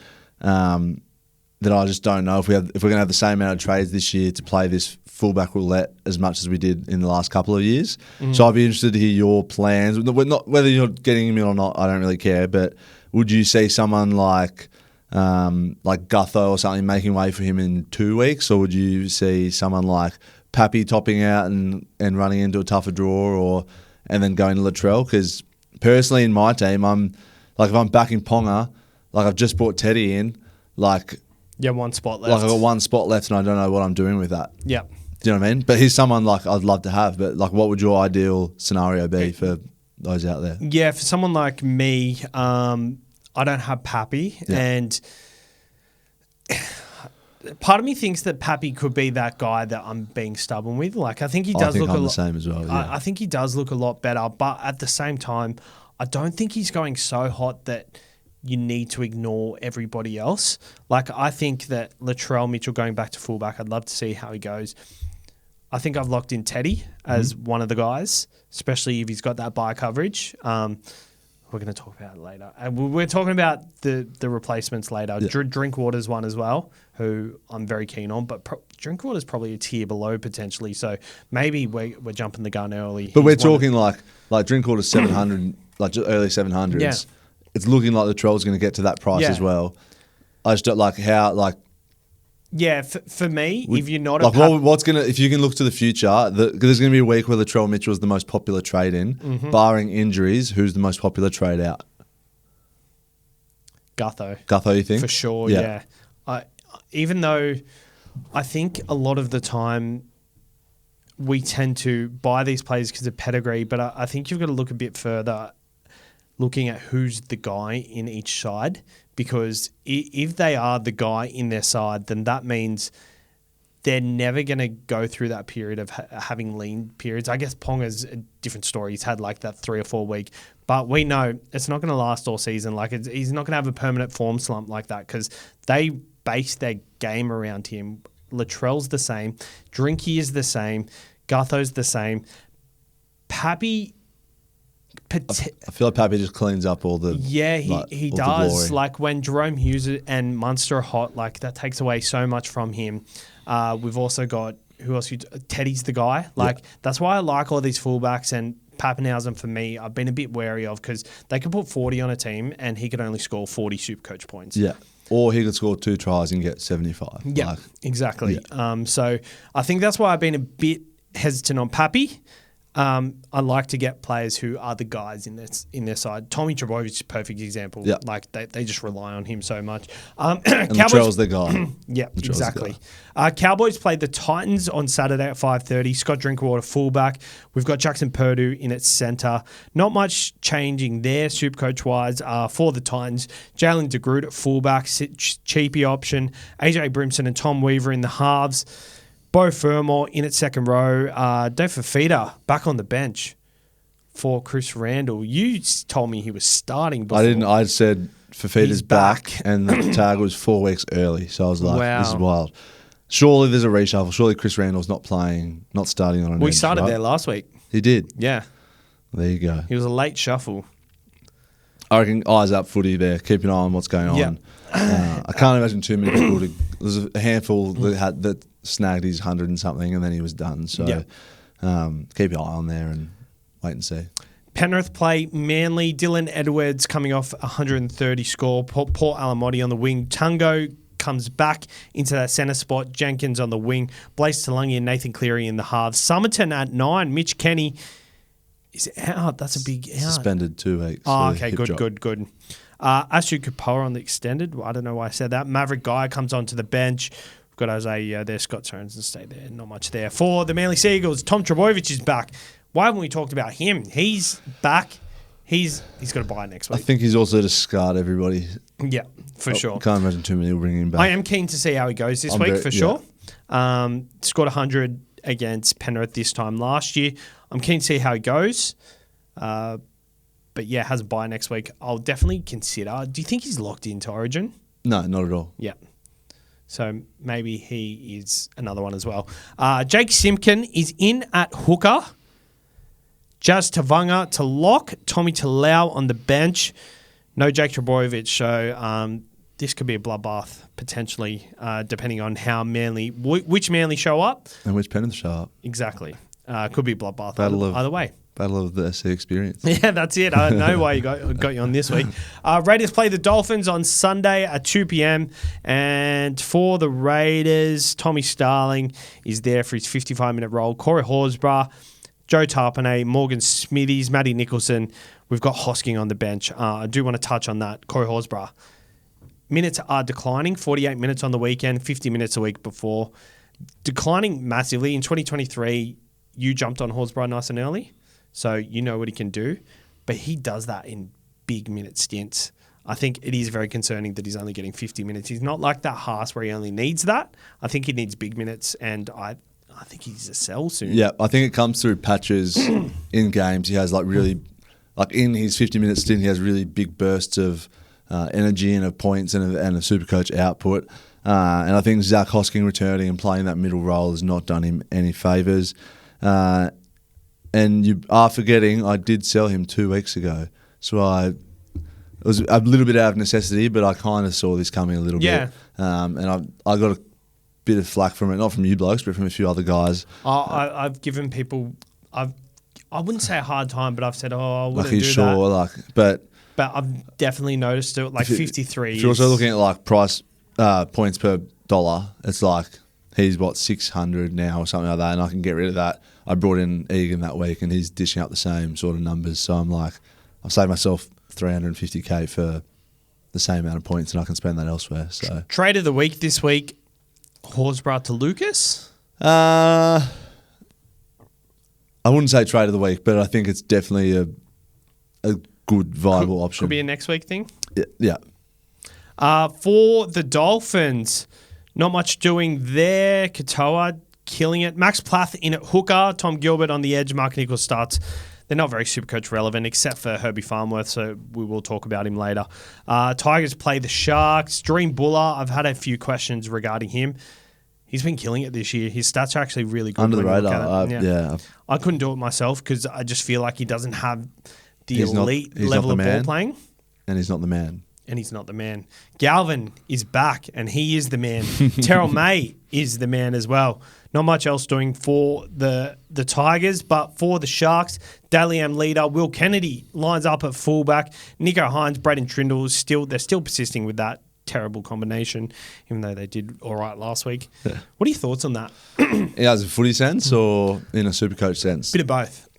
That I just don't know if we're going to have the same amount of trades this year to play this fullback roulette as much as we did in the last couple of years. So I'd be interested to hear your plans. Not whether you're getting him in or not, I don't really care. But would you see someone like Gutho or something making way for him in 2 weeks, or would you see someone like Pappy topping out and running into a tougher draw, and then going to Latrell? Because personally, in my team, if I'm backing Ponga, I've just brought Teddy in, Yeah, one spot left. I've got one spot left and I don't know what I'm doing with that. Yeah. Do you know what I mean? But he's someone I'd love to have. But what would your ideal scenario be for those out there? Yeah, for someone like me, I don't have Pappy. Yeah. And part of me thinks that Pappy could be that guy that I'm being stubborn with. I think he does look I'm the same as well. Yeah. I think he does look a lot better. But at the same time, I don't think he's going so hot that you need to ignore everybody else. I think that Latrell Mitchell going back to fullback, I'd love to see how he goes. I think I've locked in Teddy as one of the guys, especially if he's got that bye coverage. We're going to talk about it later. And we're talking about the replacements later. Yeah. Drinkwater's one as well, who I'm very keen on, but Drinkwater's probably a tier below potentially, so maybe we're jumping the gun early. But we're talking like Drinkwater's 700, early 700s. Yeah. It's looking like Latrell's going to get to that price as well. I just don't like how Yeah, for me, if you're not what's gonna if you can look to the future, there's going to be a week where Latrell Mitchell is the most popular trade in, barring injuries. Who's the most popular trade out? Gutho, you think? For sure, yeah. Even though I think a lot of the time we tend to buy these players because of pedigree, but I think you've got to look a bit further, looking at who's the guy in each side, because if they are the guy in their side, then that means they're never going to go through that period of having lean periods. I guess Ponga's a different story. He's had that 3 or 4 week, but we know it's not going to last all season. He's not going to have a permanent form slump like that because they base their game around him. Latrell's the same. Drinky is the same. Gutho's the same. Pappy... I feel like Pappy just cleans up all the he does. When Jerome Hughes and Munster are hot, that takes away so much from him. We've also got who else? Teddy's the guy. That's why I like all these fullbacks, and Pappenhausen for me I've been a bit wary of because they could put 40 on a team and he could only score 40 SuperCoach points. Yeah. Or he could score 2 tries and get 75. Yeah, exactly. Yeah. So I think that's why I've been a bit hesitant on Pappy. I like to get players who are the guys in their side. Tommy Trbojevic is a perfect example. Yep. They just rely on him so much. And Latrell's the guy. Yeah, exactly. Cowboys played the Titans on Saturday at 5:30. Scott Drinkwater fullback. We've got Jackson Purdue in at centre. Not much changing there, Supercoach-wise, for the Titans. Jalen DeGroot at fullback, cheapy option. AJ Brimson and Tom Weaver in the halves. Bo Fermor in at second row. Dave Fafita back on the bench for Chris Randall. You told me he was starting before. I didn't. I said Fafita's back and the tag was 4 weeks early. So I was like, This is wild. Surely there's a reshuffle. Surely Chris Randall's not starting on an We started there last week. He did? Yeah. There you go. He was a late shuffle. I reckon eyes up footy there. Keep an eye on what's going on. Yep. I can't imagine too many people. There's a handful that snagged his 100 and something, and then he was done. So keep your eye on there and wait and see. Penrith play Manly. Dylan Edwards coming off 130 score. Paul Alamotti on the wing. Tungo comes back into that centre spot. Jenkins on the wing. Blaise Talangi and Nathan Cleary in the halves. Somerton at 9. Mitch Kenny is out. That's a big out. Suspended 2 weeks. Oh, okay. Good. Ashu Kapoor on the extended. I don't know why I said that. Maverick Guy comes onto the bench. Got Jose there, Scott Sorensen stay there. Not much there. For the Manly Seagulls, Tom Trbojevic is back. Why haven't we talked about him? He's back. He's got to buy next I week. think he's also just scarred everybody. Yeah, for sure. Can't imagine too many will bring him back. I am keen to see how he goes this week for sure. Scored 100 against Penrith this time last year. I'm keen to see how he goes. But yeah, has a bye next week. I'll definitely consider. Do you think he's locked into Origin? No, not at all. Yeah. So maybe he is another one as well. Jake Simpkin is in at hooker. Jazz Tavanga to lock. Tommy Talau on the bench. No Jake Trbojevic. So this could be a bloodbath potentially, depending on how Manly, which Manly show up. And which Penrith show up. Exactly. Could be a bloodbath either way. Battle of the SC experience. Yeah, that's it. I know why you got you on this week. Raiders play the Dolphins on Sunday at 2 p.m. And for the Raiders, Tommy Starling is there for his 55-minute role. Corey Horsburgh, Joe Tarpanay, Morgan Smithies, Matty Nicholson. We've got Hosking on the bench. I do want to touch on that. Corey Horsburgh. Minutes are declining. 48 minutes on the weekend, 50 minutes a week before. Declining massively. In 2023, you jumped on Horsburgh nice and early. So you know what he can do, but he does that in big minute stints. I think it is very concerning that he's only getting 50 minutes. He's not like that Haas where he only needs that. I think he needs big minutes, and I think he's a sell soon. Yeah, I think it comes through patches in games. He has really in his 50-minute stint, he has really big bursts of energy and of points and a SuperCoach output. And I think Zach Hosking returning and playing that middle role has not done him any favours. And you are forgetting, I did sell him 2 weeks ago. So it was a little bit out of necessity, but I kind of saw this coming a little bit. And I got a bit of flack from it, not from you blokes, but from a few other guys. I've given people, I wouldn't say a hard time, but I've said, I wouldn't he's do sure, that. But I've definitely noticed it, 53. If you're also looking at price points per dollar, it's he's 600 now or something like that, and I can get rid of that. I brought in Egan that week, and he's dishing out the same sort of numbers. So I'm I've saved myself $350K for the same amount of points, and I can spend that elsewhere. So trade of the week this week, Horsburgh to Lucas. I wouldn't say trade of the week, but I think it's definitely a good viable option. Could be a next week thing. Yeah. For the Dolphins, not much doing there. Katoa killing it. Max Plath in at hooker. Tom Gilbert on the edge. Mark Nichols starts. They're not very Supercoach relevant except for Herby Fworth, so we will talk about him later. Tigers play the Sharks. Dream Buller, I've had a few questions regarding him. He's been killing it this year. His stats are actually really good. Under the radar, yeah. I couldn't do it myself because I just feel like he doesn't have the elite level of ball playing. And he's not the man. Galvin is back, and he is the man. Terrell May is the man as well. Not much else doing for the Tigers, but for the Sharks, Dally M leader Will Kennedy lines up at fullback. Nico Hines, Braden Trindle, they're still persisting with that terrible combination, even though they did all right last week. Yeah. What are your thoughts on that? As a footy sense or in a Supercoach sense? Bit of both.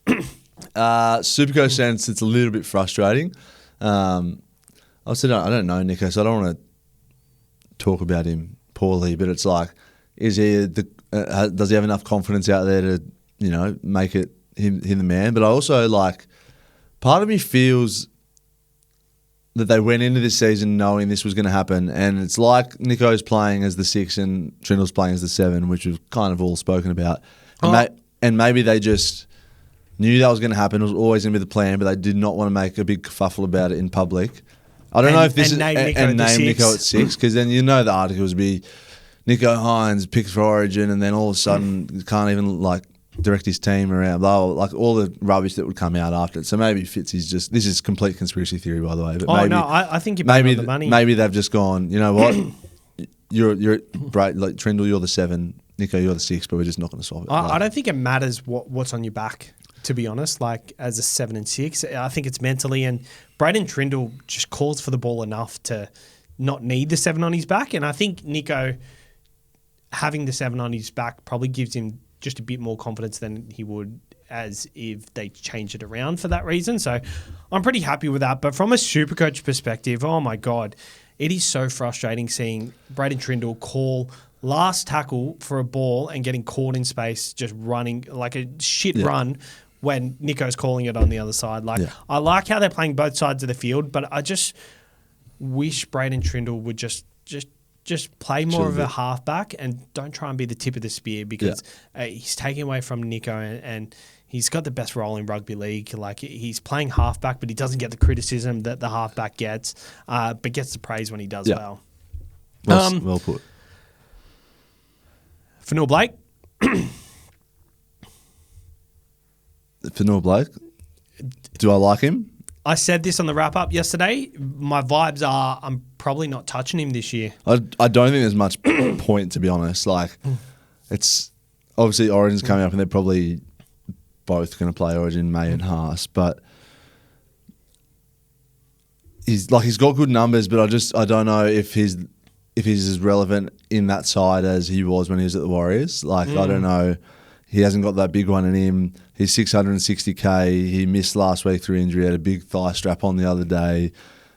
Supercoach sense, it's a little bit frustrating. I don't know Nico, so I don't want to talk about him poorly, but it's is he does he have enough confidence out there to make it him the man? But I also part of me feels that they went into this season knowing this was going to happen, and it's Nico's playing as the 6 and Trindle's playing as the 7, which we've kind of all spoken about, and maybe they just knew that was going to happen. It was always going to be the plan, but they did not want to make a big kerfuffle about it in public. I don't know if this name Nico at 6, because then the articles would be Nico Hines picked for Origin, and then all of a sudden can't even direct his team around, all the rubbish that would come out after it. So maybe Fitzy's this is complete conspiracy theory, by the way. But I think you're paying the money. Maybe they've just gone, you know what, you're right, Trindle, you're the 7, Nico, you're the 6, but we're just not going to solve it. I don't think it matters what's on your back, to be honest, as a 7 and 6. I think it's mentally, and Braden Trindle just calls for the ball enough to not need the 7 on his back. And I think Nico having the 7 on his back probably gives him just a bit more confidence than he would as if they change it around for that reason. So I'm pretty happy with that. But from a Supercoach perspective, oh my God, it is so frustrating seeing Braden Trindle call last tackle for a ball and getting caught in space, just running like a shit run when Nico's calling it on the other side. I like how they're playing both sides of the field, but I just wish Braden Trindle would just play more of a halfback and don't try and be the tip of the spear, because he's taking away from Nico and he's got the best role in rugby league. Like, he's playing halfback, but he doesn't get the criticism that the halfback gets, but gets the praise when he does well. Well put. Fanua Blake. Fanua Blake. Do I like him? I said this on the wrap-up yesterday. My vibes are I'm probably not touching him this year. I don't think there's much point, to be honest. Like, it's obviously Origin's coming up and they're probably both going to play Origin, May and Haas, but he's got good numbers, but I don't know if he's as relevant in that side as he was when he was at the Warriors. Like, I don't know. He hasn't got that big one in him. He's 660K. He missed last week through injury. Had a big thigh strap on the other day.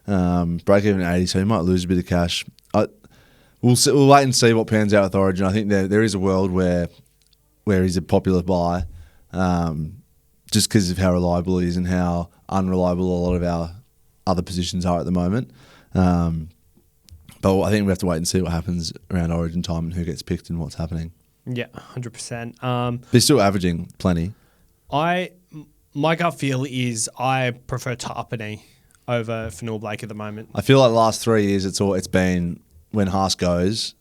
Break even 80, so he might lose a bit of cash. We'll wait and see what pans out with Origin. I think there is a world where he's a popular buy, just because of how reliable he is and how unreliable a lot of our other positions are at the moment. But I think we have to wait and see what happens around Origin time and who gets picked and what's happening. Yeah, 100%. They're still averaging plenty. My gut feel is I prefer Tarpany over Fanua Blake at the moment. I feel like the last 3 years it's been when Haas goes,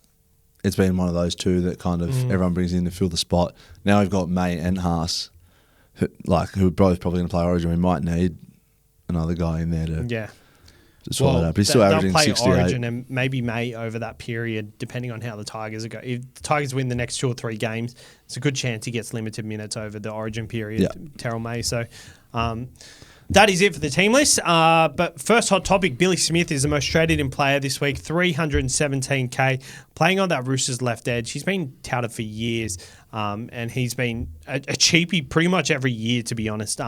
it's been one of those two that kind of everyone brings in to fill the spot. Now we've got May and Haas, who are both probably going to play Origin. We might need another guy in there to swallow it up. He's still averaging 68. They'll play Origin and maybe May over that period, depending on how the Tigers are going. If the Tigers win the next 2 or 3 games, it's a good chance he gets limited minutes over the Origin period, Terrell May. So that is it for the team list. But first hot topic, Billy Smith is the most traded in player this week, 317K, playing on that Roosters left edge. He's been touted for years, and he's been a cheapie pretty much every year, to be honest.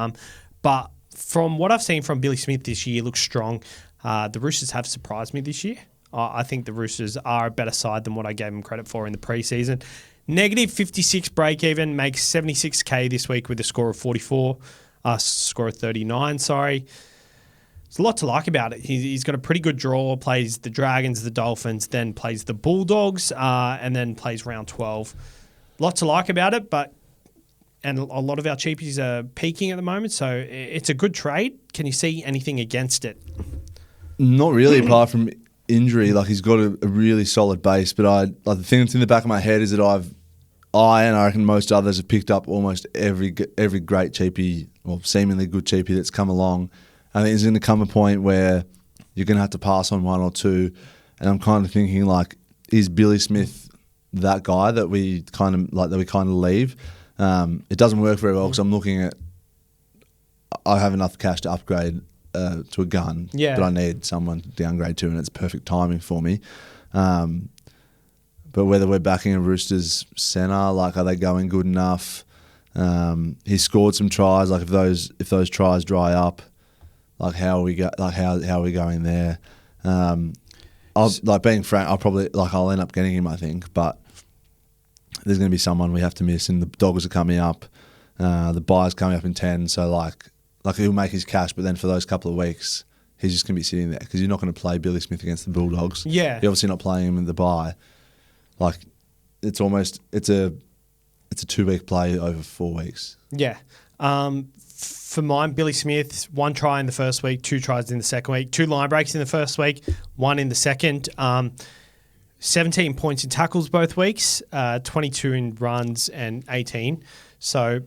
But from what I've seen from Billy Smith this year, looks strong. The Roosters have surprised me this year. I think the Roosters are a better side than what I gave them credit for in the preseason. Negative 56 break-even, makes 76K this week with a score of 39, sorry. There's a lot to like about it. He's got a pretty good draw, plays the Dragons, the Dolphins, then plays the Bulldogs, and then plays round 12. A lot to like about it, and a lot of our cheapies are peaking at the moment, so it's a good trade. Can you see anything against it? Not really, apart from injury. Like, he's got a really solid base, but the thing that's in the back of my head is that I and I reckon most others have picked up almost every great cheapie, or seemingly good cheapie that's come along. I think there's going to come a point where you're going to have to pass on one or two, and I'm kind of thinking, like, is Billy Smith that guy that we kind of leave? It doesn't work very well because I'm looking at, I have enough cash to upgrade to a gun, but I need someone to downgrade to, and it's perfect timing for me. But whether we're backing a Roosters centre, like, are they going good enough? He scored some tries. Like, if those tries dry up, like, how are we going there? Being frank, I'll end up getting him, I think, but there's going to be someone we have to miss, and the Doggers are coming up. The buy's coming up in 10, so like he'll make his cash, but then for those couple of weeks, he's just going to be sitting there because you're not going to play Billy Smith against the Bulldogs. Yeah, you're obviously not playing him in the bye. Like, it's a 2-week play over 4 weeks. Yeah. For mine, Billy Smith, 1 try in the first week, 2 tries in the second week, 2 line breaks in the first week, 1 in the second. 17 points in tackles both weeks, 22 in runs and 18. So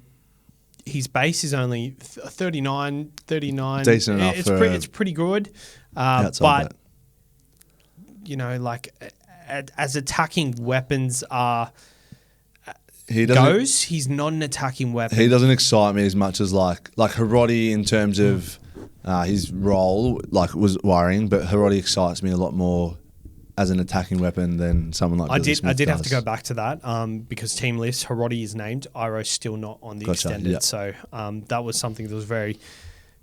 his base is only 39. Decent enough. It's pretty good. But, as attacking weapons are he's not an attacking weapon. He doesn't excite me as much as like Herody in terms of his role, was worrying, but Herody excites me a lot more as an attacking weapon than someone like Billy Smith I did does. have to go back to that because team list, Herody is named. Iro's still not on the extended. Yep. So that was something that was very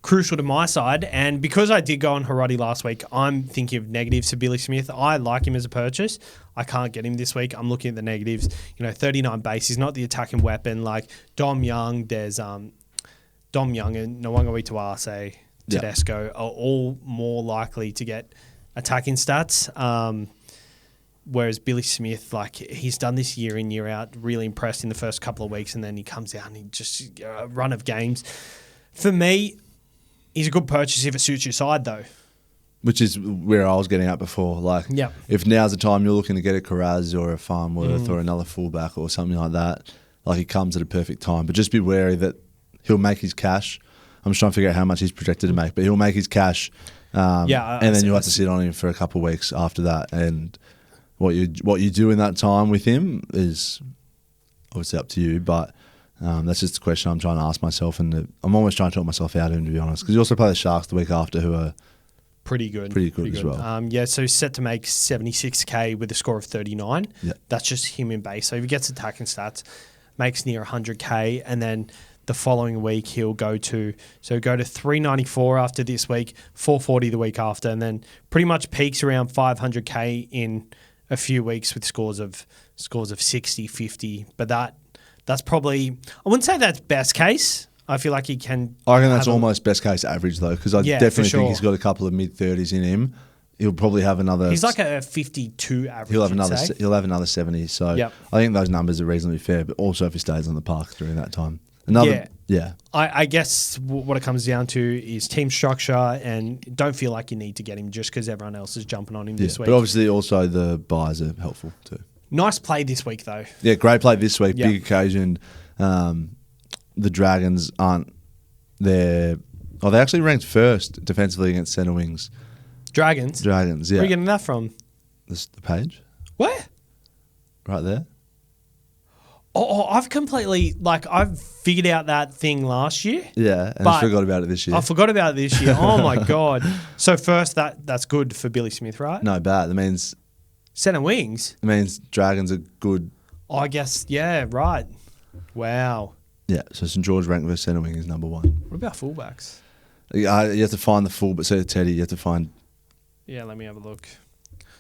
crucial to my side. And because I did go on Herody last week, I'm thinking of negatives for Billy Smith. I like him as a purchase. I can't get him this week. I'm looking at the negatives. 39 base. He's not the attacking weapon. Like Dom Young, there's Dom Young and Nwangawita Arce, Tedesco are all more likely to get attacking stats. Whereas Billy Smith, like, he's done this year in, year out, really impressed in the first couple of weeks, and then he comes out and he just a run of games. For me, he's a good purchase if it suits your side, though. Which is where I was getting at before. Like, if now's the time you're looking to get a Carz or a Farnworth or another fullback or something like that, like, he comes at a perfect time. But just be wary that he'll make his cash. I'm just trying to figure out how much he's projected to make, but he'll make his cash. And then you'll have to sit on him for a couple of weeks after that. And what you do in that time with him is obviously up to you, but that's just a question I'm trying to ask myself, and I'm almost trying to talk myself out of him, to be honest, because you also play the Sharks the week after, who are pretty good as well. So he's set to make 76k with a score of 39. That's just him in base. So if he gets attacking stats, makes near 100k, and then the following week he'll go to 394 after this week, 440 the week after, and then pretty much peaks around 500k in a few weeks with scores of 60, 50. But that's probably, I wouldn't say that's best case. I feel like he can. I reckon that's almost best case average, though, because I definitely think he's got a couple of mid-30s in him. He'll probably have another. He's like a 52 average. He'll have another 70. So I think those numbers are reasonably fair. But also if he stays on the park during that time. I guess what it comes down to is team structure, and don't feel like you need to get him just because everyone else is jumping on him this week. But obviously also the buys are helpful too. Nice play this week, though. Yeah, great play this week. Big occasion. The Dragons aren't there. Oh, they actually ranked first defensively against centre wings. Dragons, yeah. Where are you getting that from? The page. Where? Right there. Oh, I've figured out that thing last year. Yeah, and I forgot about it this year. I forgot about it this year. Oh, my God. So first, that's good for Billy Smith, right? No, bad. That means... Centre wings? It means Dragons are good. Oh, I guess, yeah, right. Wow. Yeah, so St George ranked versus centre wing is number one. What about fullbacks? You have to find the fullback. So Teddy, you have to find... Yeah, let me have a look.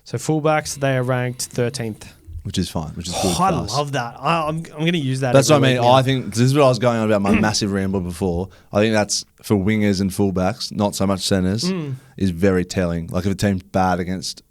So fullbacks, they are ranked 13th. Which is fine, which is good. I love that. I'm going to use that. That's what I mean. I think this is what I was going on about my massive ramble before. I think that's for wingers and fullbacks, not so much centres, is very telling. Like if a team's bad against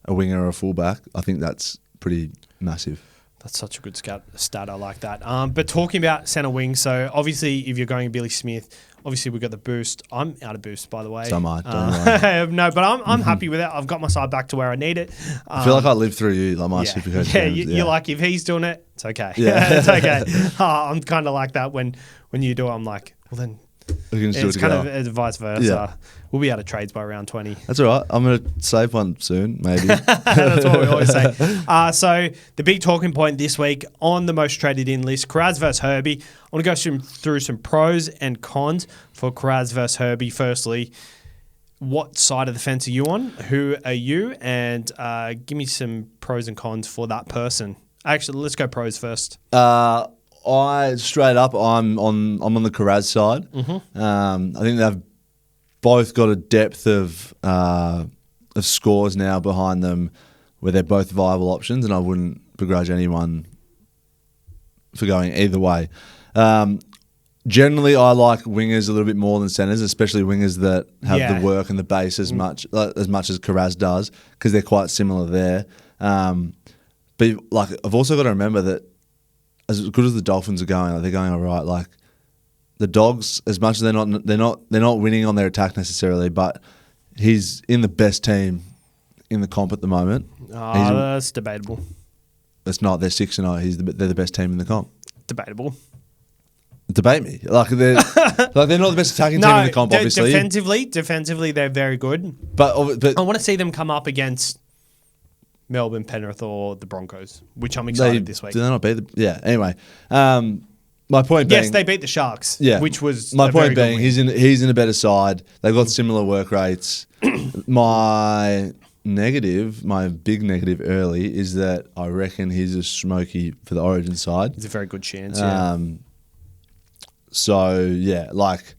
a winger or a fullback, I think that's pretty massive. That's such a good stat. I like that. But talking about centre wing, so obviously if you're going Billy Smith, obviously we've got the boost. I'm out of boost, by the way. So am I. Don't worry. No, but I'm happy with it. I've got my side back to where I need it. I feel like I live through you, like my SuperCoach games. You're like, if he's doing it, it's okay. Yeah. It's okay. I'm kind of like that when you do it. I'm like, well then, it's kind of vice versa. Yeah. We'll be out of trades by round 20. That's all right. I'm going to save one soon, maybe. That's what we always say. So the big talking point this week on the most traded in list, Carz versus Herby. I want to go through some pros and cons for Carz versus Herby. Firstly, what side of the fence are you on? Who are you? And give me some pros and cons for that person. Actually, let's go pros first. I'm on the Carz side. I think they've both got a depth of scores now behind them where they're both viable options, and I wouldn't begrudge anyone for going either way. Generally, I like wingers a little bit more than centres, especially wingers that have the work and the base as much as Carz does, because they're quite similar there. But like, I've also got to remember that as good as the Dolphins are going, like, they're going all right. Like the Dogs, as much as they're not winning on their attack necessarily, but he's in the best team in the comp at the moment. That's debatable. It's not. They're 6-0. They're the best team in the comp. Debatable. Debate me. Like they're not the best attacking team in the comp. Obviously, defensively, they're very good. But I want to see them come up against Melbourne, Penrith, or the Broncos, which I'm excited this week. Did they not beat Anyway, my point being, yes, they beat the Sharks. Yeah, which was my point being, he's in a better side. They've got similar work rates. My big negative early is that I reckon he's a smoky for the Origin side. It's a very good chance. So yeah, like.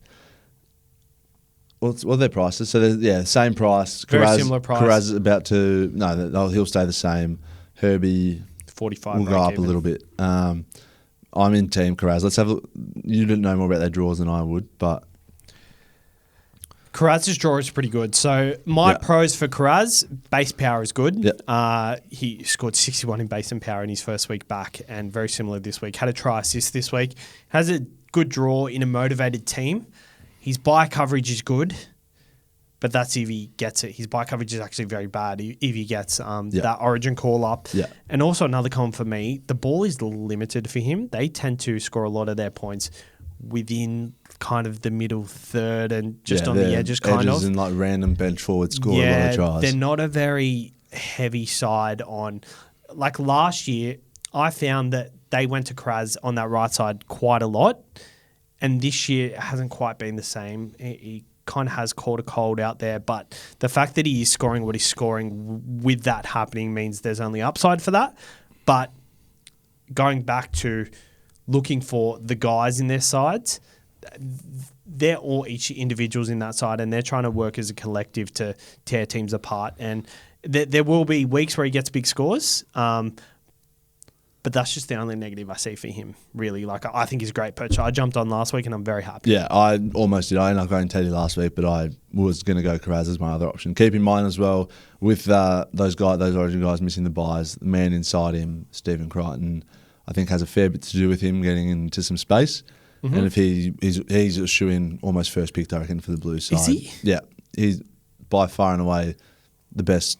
What are their prices? So same price. Very similar price. Carz is about to he'll stay the same. Herby 45 will go up a little bit. I'm in Team Carz. Let's have a look. You didn't know more about their draws than I would, but Carraz's draw is pretty good. So my pros for Carz, base power is good. He scored 61 in base and power in his first week back, and very similar this week. Had a try assist this week. Has a good draw in a motivated team. His bye coverage is good, but that's if he gets it. His bye coverage is actually very bad if he gets that origin call up. And also another con for me, the ball is limited for him. They tend to score a lot of their points within kind of the middle third and just on the edges kind of. And like random bench forward score a lot of tries. They're not a very heavy side on. Like last year, I found that they went to Carz on that right side quite a lot. And this year it hasn't quite been the same. He kind of has caught a cold out there, but the fact that he is scoring what he's scoring with that happening means there's only upside for that. But going back to looking for the guys in their sides, they're all each individuals in that side, and they're trying to work as a collective to tear teams apart. And there will be weeks where he gets big scores, but that's just the only negative I see for him, really. Like, I think he's a great purchase. I jumped on last week and I'm very happy. Yeah, I almost did. I ended up going Teddy last week, but I was going to go Carz as my other option. Keep in mind as well, with those origin guys missing the buys, the man inside him, Stephen Crichton, I think has a fair bit to do with him getting into some space. Mm-hmm. And if he's a shoe-in almost first picked, I reckon, for the Blues side. Is he? Yeah. He's by far and away the best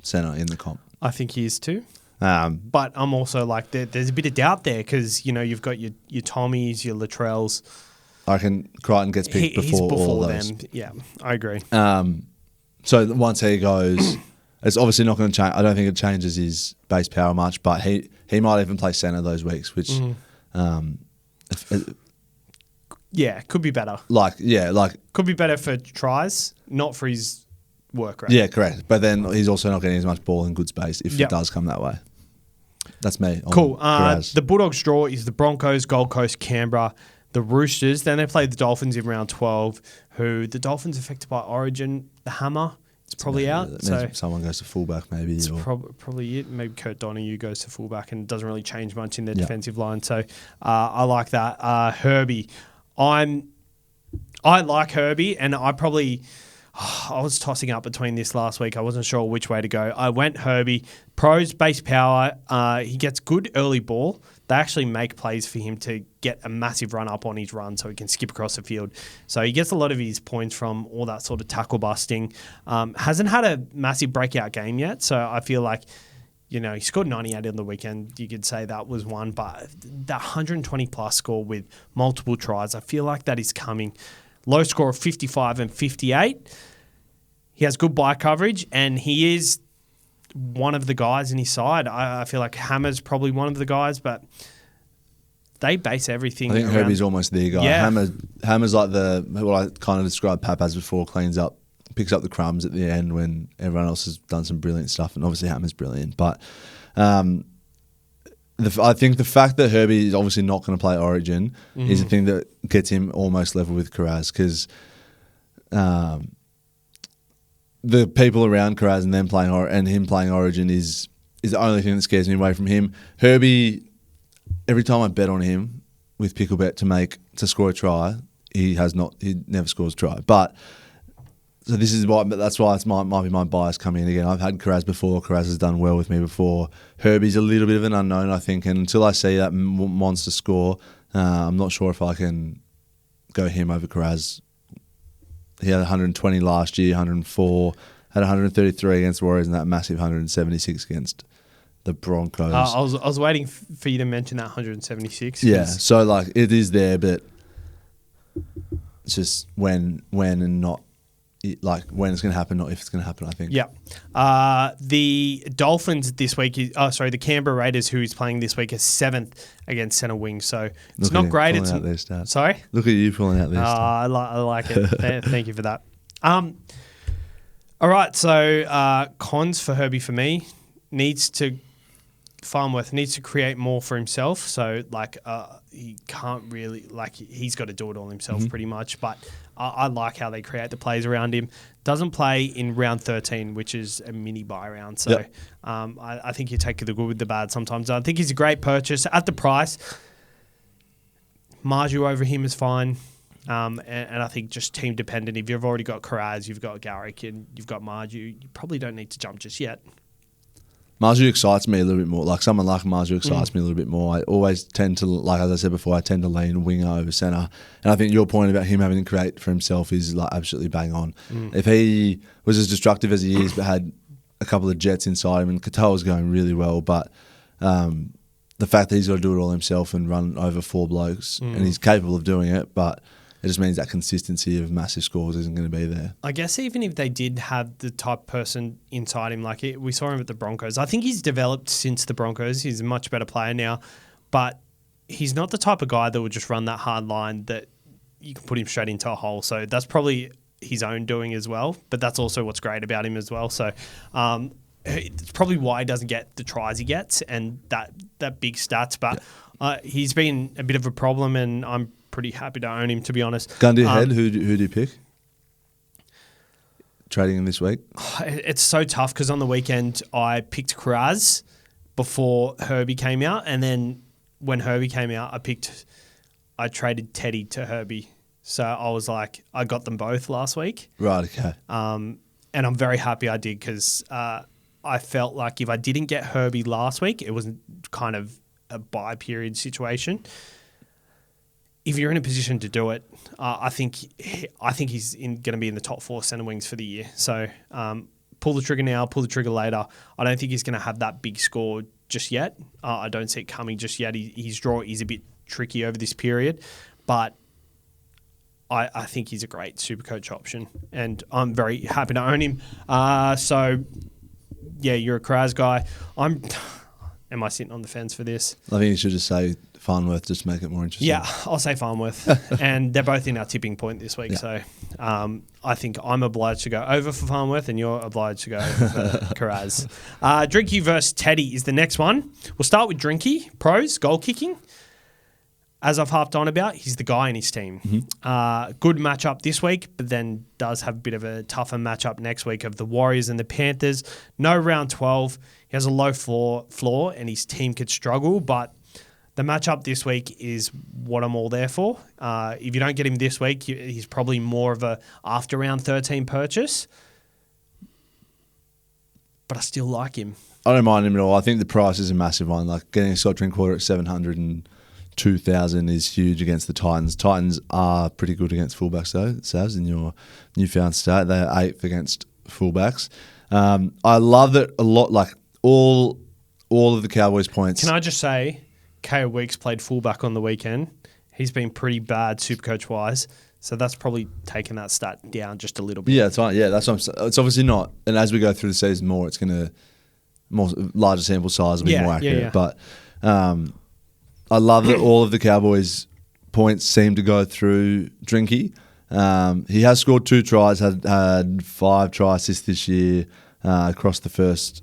centre in the comp. I think he is too. But I'm also like, there's a bit of doubt there because, you've got your Tommies, your Latrells. I reckon Crichton gets picked before all those. Them. Yeah, I agree. So once he goes, it's obviously not going to change. I don't think it changes his base power much, but he might even play centre those weeks, which could be better. Could be better for tries, not for his work rate. Yeah, correct. But then he's also not getting as much ball in good space if it does come that way. That's me. Cool. The Bulldogs draw is the Broncos, Gold Coast, Canberra, the Roosters. Then they play the Dolphins in round 12, who the Dolphins affected by Origin. The Hammer, it's probably out. So someone goes to fullback maybe. It's probably it. Maybe Kurt Donahue goes to fullback and it doesn't really change much in their defensive line. So I like that. Herby. I like Herby, and I was tossing up between this last week. I wasn't sure which way to go. I went Herby. Pros, base power. He gets good early ball. They actually make plays for him to get a massive run up on his run so he can skip across the field. So he gets a lot of his points from all that sort of tackle busting. Hasn't had a massive breakout game yet, so I feel like, he scored 98 on the weekend. You could say that was one, but that 120-plus score with multiple tries, I feel like that is coming. Low score of 55 and 58. He has good bye coverage, and he is one of the guys in his side. I feel like Hammer's probably one of the guys, but they base everything. I think Herbie's almost the guy. Yeah. Hammer's like what I kind of described Pap as before, picks up the crumbs at the end when everyone else has done some brilliant stuff, and obviously Hammer's brilliant. But I think the fact that Herby is obviously not going to play Origin is the thing that gets him almost level with Carz, because the people around Carz and them playing and him playing Origin is the only thing that scares me away from him. Herby, every time I bet on him with Picklebet to score a try, he never scores a try. But so that's why it might be my bias coming in again. I've had Carz before. Carz has done well with me before. Herby's a little bit of an unknown, I think, and until I see that monster score, I'm not sure if I can go him over Carz. He had 120 last year, 104, had 133 against Warriors, and that massive 176 against the Broncos. I was waiting for you to mention that 176. Yeah, so it is there, but it's just when and not. When it's going to happen, not if it's going to happen, I think. Yeah. The Dolphins this week, the Canberra Raiders, who is playing this week, is 7th against centre wing. So it's not great. Out their stats. Sorry? Look at you pulling out their stats. I like it. Thank you for that. All right, so cons for Herby for me. Farnworth needs to create more for himself. So, he can't really, he's got to do it all himself pretty much. But I like how they create the plays around him. Doesn't play in round 13, which is a mini bye round. So, I think you take the good with the bad sometimes. I think he's a great purchase at the price. Marju over him is fine. And I think just team dependent. If you've already got Carz, you've got Garrick, and you've got Marju, you probably don't need to jump just yet. Marju excites me a little bit more. Like someone like Marju excites me a little bit more. I always tend to, like as I said before, I tend to lean winger over centre. And I think your point about him having to create for himself is like absolutely bang on. If he was as destructive as he is, but had a couple of jets inside him, and Katoa was going really well, but the fact that he's got to do it all himself and run over 4 blokes, and he's capable of doing it, but it just means that consistency of massive scores isn't going to be there. I guess even if they did have the type of person inside him, like we saw him at the Broncos, I think he's developed since the Broncos. He's a much better player now, but he's not the type of guy that would just run that hard line that you can put him straight into a hole. So that's probably his own doing as well, but that's also what's great about him as well. So it's probably why he doesn't get the tries he gets and that big stats, but he's been a bit of a problem, and I'm pretty happy to own him, to be honest. Gun to your head, who do you pick? Trading him this week? It's so tough because on the weekend I picked Carz before Herby came out, and then when Herby came out, I traded Teddy to Herby. So I was like, I got them both last week. Right, okay. And I'm very happy I did because I felt like if I didn't get Herby last week, it was kind of a buy period situation. If you're in a position to do it, I think he's going to be in the top 4 centre wings for the year. So pull the trigger now, pull the trigger later. I don't think he's going to have that big score just yet. I don't see it coming just yet. His draw is a bit tricky over this period, but I think he's a great SuperCoach option, and I'm very happy to own him. So, yeah, you're a Carz guy. Am I sitting on the fence for this? I think you should just say Farnworth, just to make it more interesting. Yeah, I'll say Farnworth. And they're both in our tipping point this week. Yeah. So I think I'm obliged to go over for Farnworth, and you're obliged to go over for Carz. Drinky versus Teddy is the next one. We'll start with Drinky. Pros, goal kicking. As I've harped on about, he's the guy in his team. Good matchup this week, but then does have a bit of a tougher matchup next week of the Warriors and the Panthers. No round 12. He has a low floor, and his team could struggle, but the matchup this week is what I'm all there for. If you don't get him this week, he's probably more of a after round 13 purchase, but I still like him. I don't mind him at all. I think the price is a massive one. Like getting Scott Drinkwater at 702,000 is huge against the Titans. Titans are pretty good against fullbacks though, Savs, in your newfound stat. They're 8th against fullbacks. I love that a lot, like all of the Cowboys' points. Can I just say, K.O. Weeks played fullback on the weekend. He's been pretty bad SuperCoach-wise, so that's probably taken that stat down just a little bit. Yeah, it's fine. Yeah, that's what I'm saying. It's obviously not. And as we go through the season more, it's going to larger sample size will be more accurate. Yeah. But I love that all of the Cowboys' points seem to go through Drinky. He has scored 2 tries, had 5 try assists this year across the first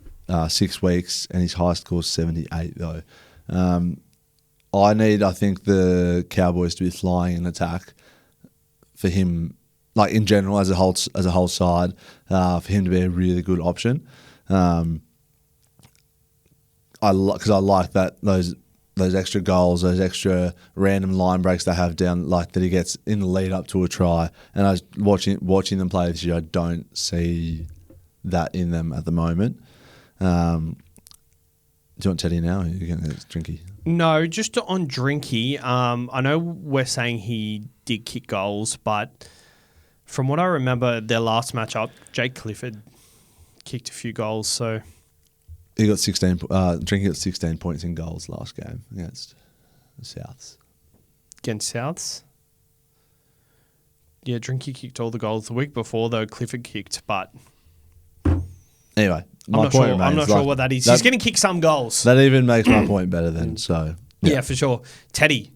6 weeks, and his highest score is 78 though. I think the Cowboys to be flying in attack for him, like in general as a whole side, for him to be a really good option. Because I like that those extra goals, those extra random line breaks they have down, like that he gets in the lead up to a try. And I was watching them play this year, I don't see that in them at the moment. Do you want Teddy now? Or are you going to Drinky? No, just on Drinky. I know we're saying he did kick goals, but from what I remember, their last matchup, Jake Clifford kicked a few goals. So he got 16. Drinky got 16 points in goals last game against the Souths. Against Souths? Yeah, Drinky kicked all the goals the week before, though Clifford kicked, but anyway, I'm not sure what that is. He's going to kick some goals. That even makes my point better then. So yeah, for sure. Teddy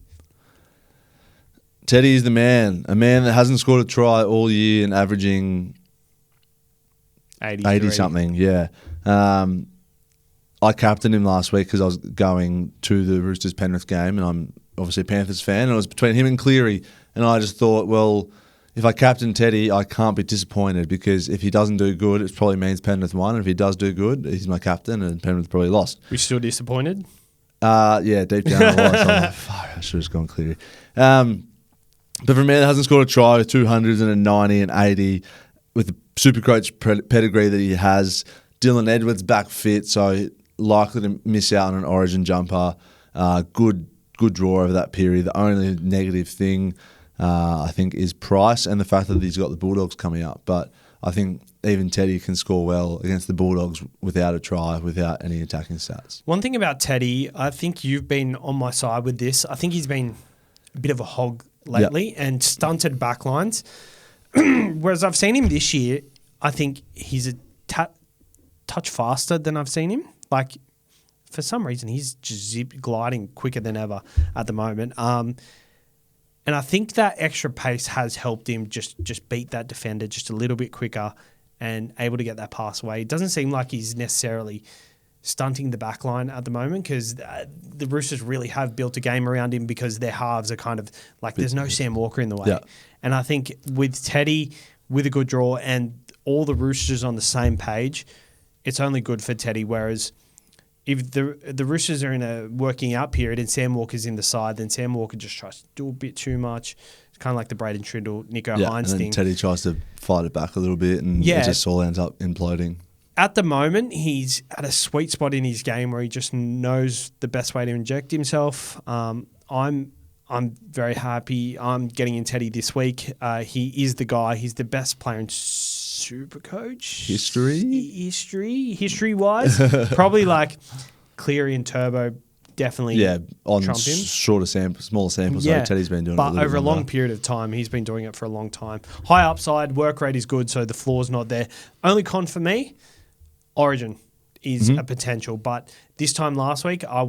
is the man. A man that hasn't scored a try all year and averaging 80 something. Yeah. I captained him last week because I was going to the Roosters Penrith game, and I'm obviously a Panthers fan, and it was between him and Cleary, and I just thought, well, if I captain Teddy, I can't be disappointed, because if he doesn't do good, it probably means Penrith won. And if he does do good, he's my captain, and Penrith probably lost. We're still disappointed? Yeah, deep down I was. I'm like, fuck, I should have gone clear. But for a man that hasn't scored a try with 200s and a 90 and 80 with the SuperCoach pedigree that he has, Dylan Edwards back fit, so likely to miss out on an Origin jumper. Good draw over that period. The only negative thing I think is price and the fact that he's got the Bulldogs coming up. But I think even Teddy can score well against the Bulldogs without a try, without any attacking stats. One thing about Teddy, I think you've been on my side with this. I think he's been a bit of a hog lately and stunted backlines. Whereas I've seen him this year, I think he's a touch faster than I've seen him. Like, for some reason, he's just gliding quicker than ever at the moment. And I think that extra pace has helped him just beat that defender just a little bit quicker and able to get that pass away. It doesn't seem like he's necessarily stunting the back line at the moment because the Roosters really have built a game around him because their halves are kind of like there's no Sam Walker in the way. Yeah. And I think with Teddy, with a good draw and all the Roosters on the same page, it's only good for Teddy, whereas if the Roosters are in a working out period and Sam Walker's in the side, then Sam Walker just tries to do a bit too much. It's kind of like the Braden Trindle, Nico Hines and then thing. Teddy tries to fight it back a little bit and it just all ends up imploding. At the moment, he's at a sweet spot in his game where he just knows the best way to inject himself. I'm very happy. I'm getting in Teddy this week. He is the guy. He's the best player in SuperCoach history-wise. Probably like Cleary and Turbo definitely on trump him. Smaller samples. Like Teddy's been doing it but over a long period of time, he's been doing it for a long time. High upside, work rate is good, so the floor's not there. Only con for me, Origin is a potential, but this time last week that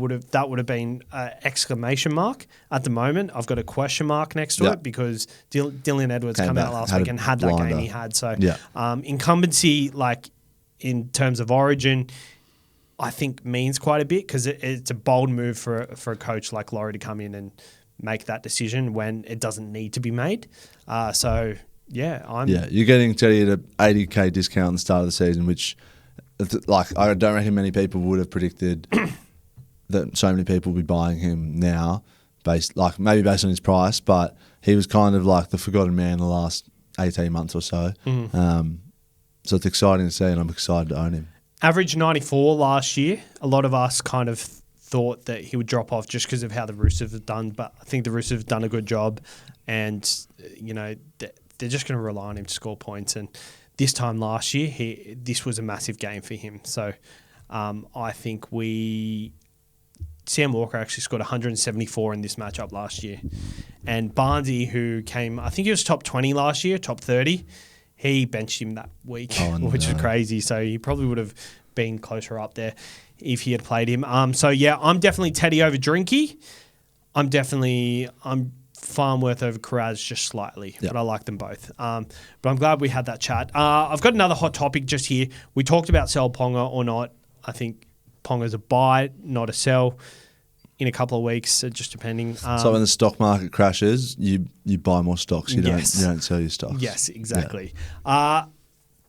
would have been an exclamation mark. At the moment, I've got a question mark next to it because Dylan Edwards came out last week and had that game he had. So incumbency, like in terms of Origin, I think means quite a bit because it's a bold move for a coach like Laurie to come in and make that decision when it doesn't need to be made. You're getting Teddy at an 80k discount at the start of the season, which. Like, I don't reckon many people would have predicted that so many people would be buying him now, maybe based on his price, but he was kind of like the forgotten man the last 18 months or so. So it's exciting to see, and I'm excited to own him. Average 94 last year. A lot of us kind of thought that he would drop off just because of how the Roosters have done, but I think the Roosters have done a good job, and they're just going to rely on him to score points. And this time last year, this was a massive game for him. So I think Sam Walker actually scored 174 in this matchup last year. And Barnesy, who came, I think he was top 20 last year, top 30, he benched him that week, which was crazy. So he probably would have been closer up there if he had played him. I'm definitely Teddy over Drinky. I'm Farnworth over Carz just slightly, but I like them both. But I'm glad we had that chat. I've got another hot topic just here. We talked about sell Ponga or not. I think Ponga's a buy, not a sell in a couple of weeks, just depending. So when the stock market crashes, you buy more stocks. You don't sell your stocks. Yes, exactly. Yeah.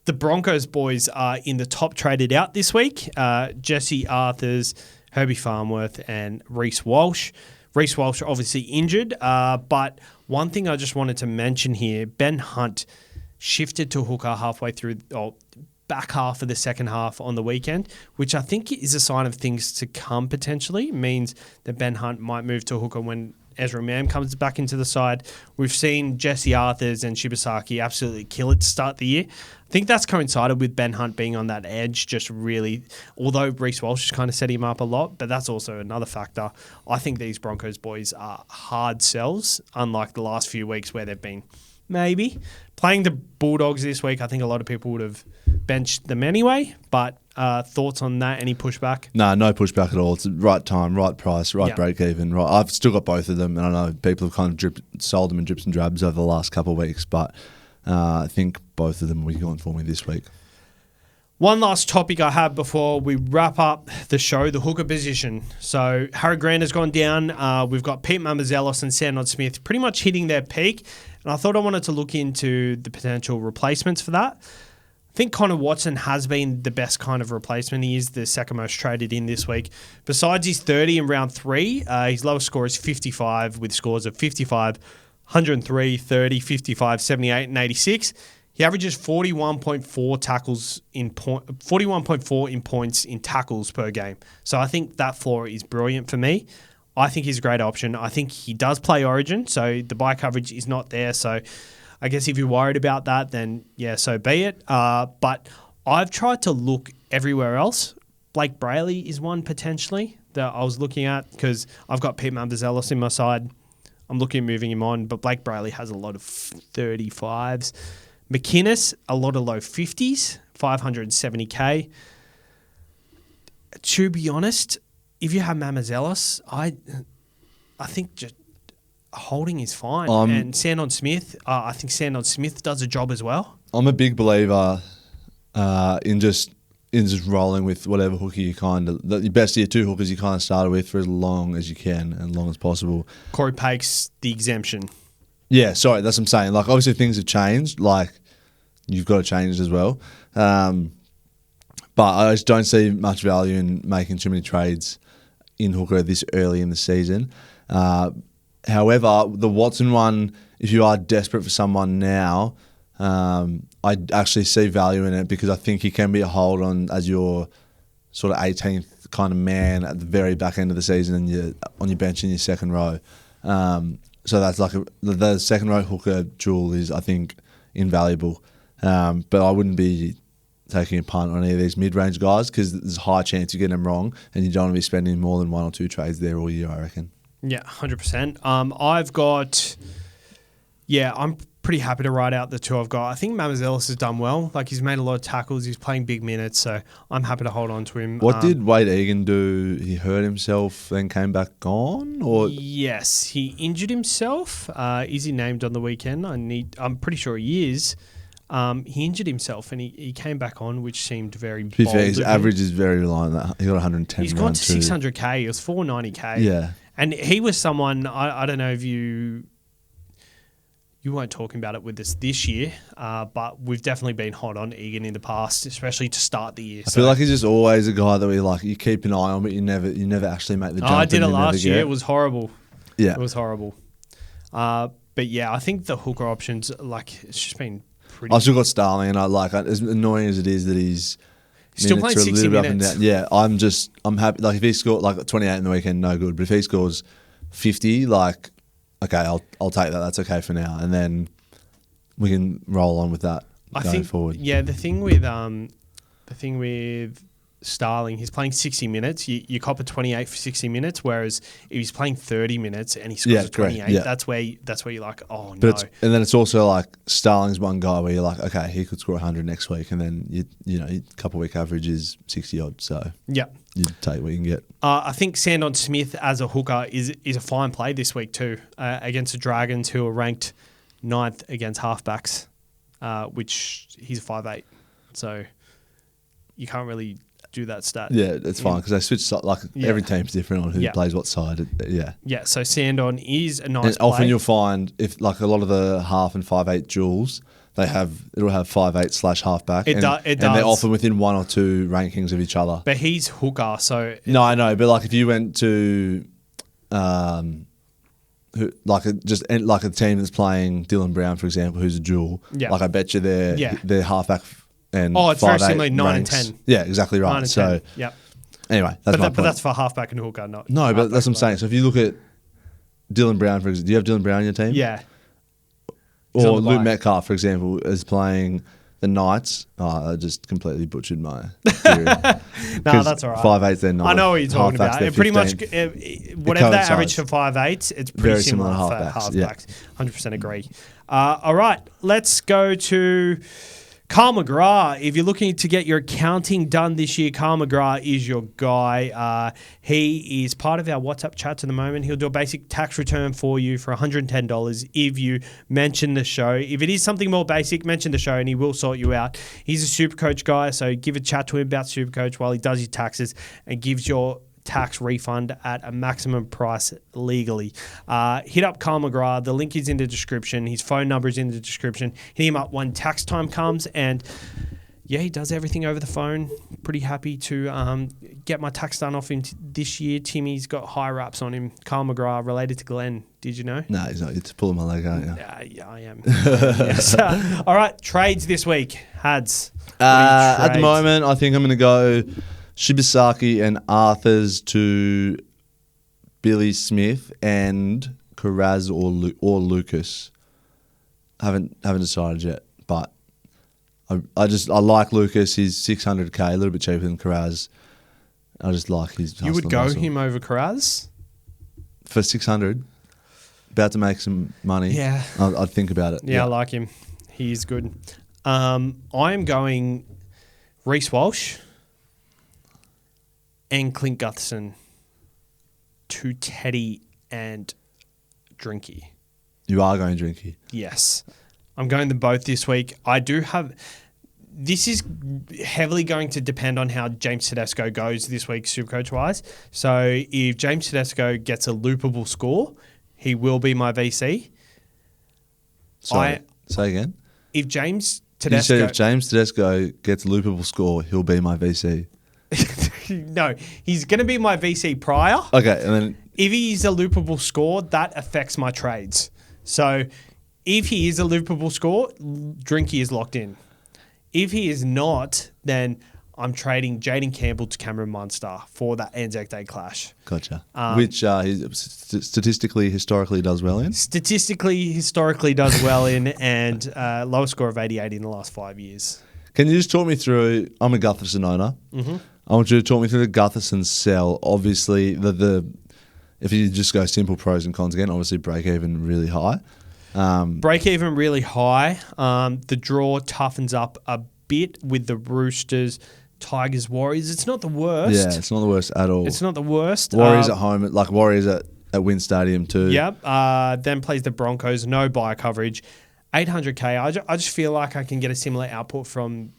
The Broncos boys are in the top traded out this week. Jesse Arthurs, Herby Fworth, and Reece Walsh. Reece Walsh obviously injured, but one thing I just wanted to mention here, Ben Hunt shifted to hooker halfway through, or back half of the second half on the weekend, which I think is a sign of things to come potentially. It means that Ben Hunt might move to hooker when Ezra Mam comes back into the side. We've seen Jesse Arthurs and Shibasaki absolutely kill it to start the year. I think that's coincided with Ben Hunt being on that edge, just really, although Reece Walsh has kind of set him up a lot, but that's also another factor. I think these Broncos boys are hard sells, unlike the last few weeks where they've been maybe. Playing the Bulldogs this week, I think a lot of people would have benched them anyway, but thoughts on that? Any pushback? No pushback at all. It's the right time, right price, right break even. Right. I've still got both of them, and I know people have kind of sold them in drips and drabs over the last couple of weeks, but I think both of them will be going for me this week. One last topic I have before we wrap up the show, the hooker position. So Harry Grant has gone down. We've got Pete Mamouzelos and Sandon Smith pretty much hitting their peak, and I thought I wanted to look into the potential replacements for that. I think Connor Watson has been the best kind of replacement. He is the second most traded in this week. Besides his 30 in round 3, his lowest score is 55 with scores of 55, 103, 30, 55, 78 and 86. He averages 41.4 tackles 41.4 in points in tackles per game. So I think that floor is brilliant for me. I think he's a great option. I think he does play Origin, so the bye coverage is not there. So I guess if you're worried about that, then yeah, so be it. But I've tried to look everywhere else. Blake Brayley is one potentially that I was looking at because I've got Pete Mambazelos in my side. I'm looking at moving him on, but Blake Brayley has a lot of 35s. McInnes, a lot of low 50s, 570k. To be honest, if you have Mambazelos, I think just holding is fine. And Sandon Smith, I think Sandon Smith does a job as well. I'm a big believer in just rolling with whatever hooker you the best of your 2 hookers you kind of started with for as long as you can and long as possible. Corey Pake's the exemption. Yeah, sorry, that's what I'm saying. Like, obviously things have changed. Like, you've got to change as well. But I just don't see much value in making too many trades in hooker this early in the season. However, the Watson one, if you are desperate for someone now, I actually see value in it because I think he can be a hold on as your sort of 18th kind of man at the very back end of the season and you're on your bench in your second row. So that's like the second row hooker jewel is, I think, invaluable. But I wouldn't be taking a punt on any of these mid-range guys because there's a high chance you're getting them wrong and you don't want to be spending more than 1 or 2 trades there all year, I reckon. Yeah, 100%. I'm pretty happy to ride out the 2 I've got. I think Mambazelos has done well. Like, he's made a lot of tackles. He's playing big minutes, so I'm happy to hold on to him. What did Wade Egan do? He hurt himself, then came back on? Or yes, he injured himself. Is he named on the weekend? I'm pretty sure he is. He injured himself and he came back on, which seemed very bold. To be fair, his average is very low on that. He got 110. He's gone to 600k. It was 490k. Yeah. And he was someone, I don't know if you weren't talking about it with us this year, but we've definitely been hot on Egan in the past, especially to start the year. I feel like he's just always a guy that you keep an eye on, but you never actually make the jump. I did it last year. It was horrible. Yeah. It was horrible. But yeah, I think the hooker options, like, it's just been pretty... I've still got Starling, and as annoying as it is that he's still playing 60 minutes. Yeah, I'm happy. Like, if he scored like 28 in the weekend, no good. But if he scores 50, like, okay, I'll take that. That's okay for now, and then we can roll on with that going forward. Yeah, the thing with Starling, he's playing 60 minutes. You cop a 28 for 60 minutes, whereas if he's playing 30 minutes and he scores a 28, that's where you're like, oh no. And then it's also like Starling's one guy where you're like, okay, he could score 100 next week, and then your couple week average is 60 odd. So yeah, you take what you can get. I think Sandon Smith as a hooker is a fine play this week too against the Dragons, who are ranked 9th against halfbacks, which he's a 5'8", so you can't really do that stat. Yeah, it's fine because they switch, every team's different on who plays what side. Yeah, so Sandon is a nice and play. Often you'll find if like a lot of the half and 5'8" duels, it'll have 5'8" / halfback. It does. And they're often within 1 or 2 rankings of each other. But he's hooker, so... No, I know, but like if you went to a team that's playing Dylan Brown, for example, who's a duel, like I bet you they're halfback and it's very similar, 9 and 10. Yeah, exactly right. 9 and so 10. Yep. Anyway, but that's for halfback and hooker, not... No, but that's what I'm saying. So if you look at Dylan Brown, for example, do you have Dylan Brown in your team? Yeah. Or Luke Metcalf, for example, is playing the Knights. I just completely butchered my theory. No, that's all right. 5'8", they're 9. I know what you're talking about. It pretty much, whatever they average for 5'8", it's pretty very similar to for halfbacks. halfbacks. 100% agree. All right, let's go to Carl McGrath. If you're looking to get your accounting done this year, Carl McGrath is your guy. He is part of our WhatsApp chats at the moment. He'll do a basic tax return for you for $110 if you mention the show. If it is something more basic, mention the show and he will sort you out. He's a SuperCoach guy, so give a chat to him about SuperCoach while he does your taxes and gives your tax refund at a maximum price legally. Hit up Carl McGrath. The link is in the description. His phone number is in the description. Hit him up when tax time comes, and Yeah, he does everything over the phone. Pretty happy to get my tax done off him this year. Timmy's got high raps on him. Carl McGrath, related to Glenn. Did you know? No, he's not. You're pulling my leg, aren't you? Yeah, I am. Yes. All right, trades this week. Hads. At the moment, I think I'm going to go Shibasaki and Arthurs to Billy Smith and Carz or Lucas. Haven't decided yet, but I like Lucas. He's 600k, a little bit cheaper than Carz. I just like his. You would go him over Carz for 600. About to make some money. Yeah, I'd think about it. Yeah, I like him. He is good. I am going Reece Walsh and Clint Gutherson to Teddy and Drinky. You are going Drinky? Yes. I'm going them both this week. I do have... This is heavily going to depend on how James Tedesco goes this week, Supercoach-wise. So if James Tedesco gets a loopable score, he will be my VC. Sorry, say again? If James Tedesco... You said if James Tedesco gets a loopable score, he'll be my VC. No, he's going to be my VC prior. Okay, and then... If he is a loopable score, that affects my trades. So if he is a loopable score, Drinky is locked in. If he is not, then I'm trading Jaden Campbell to Cameron Munster for that Anzac Day clash. Gotcha. Which he statistically, historically does well in? Historically does well in, and lowest score of 88 in the last 5 years. Can you just talk me through, I'm a Gutherson owner. Mm-hmm. I want you to talk me through the Gutherson sell. Obviously, if you just go simple pros and cons again, obviously break even really high. Break even really high. The draw toughens up a bit with the Roosters, Tigers, Warriors. It's not the worst. Yeah, it's not the worst at all. It's not the worst. Warriors at home, like Warriors at Wynn Stadium too. Yep. Then plays the Broncos, no buy coverage. 800k. I just feel like I can get a similar output from,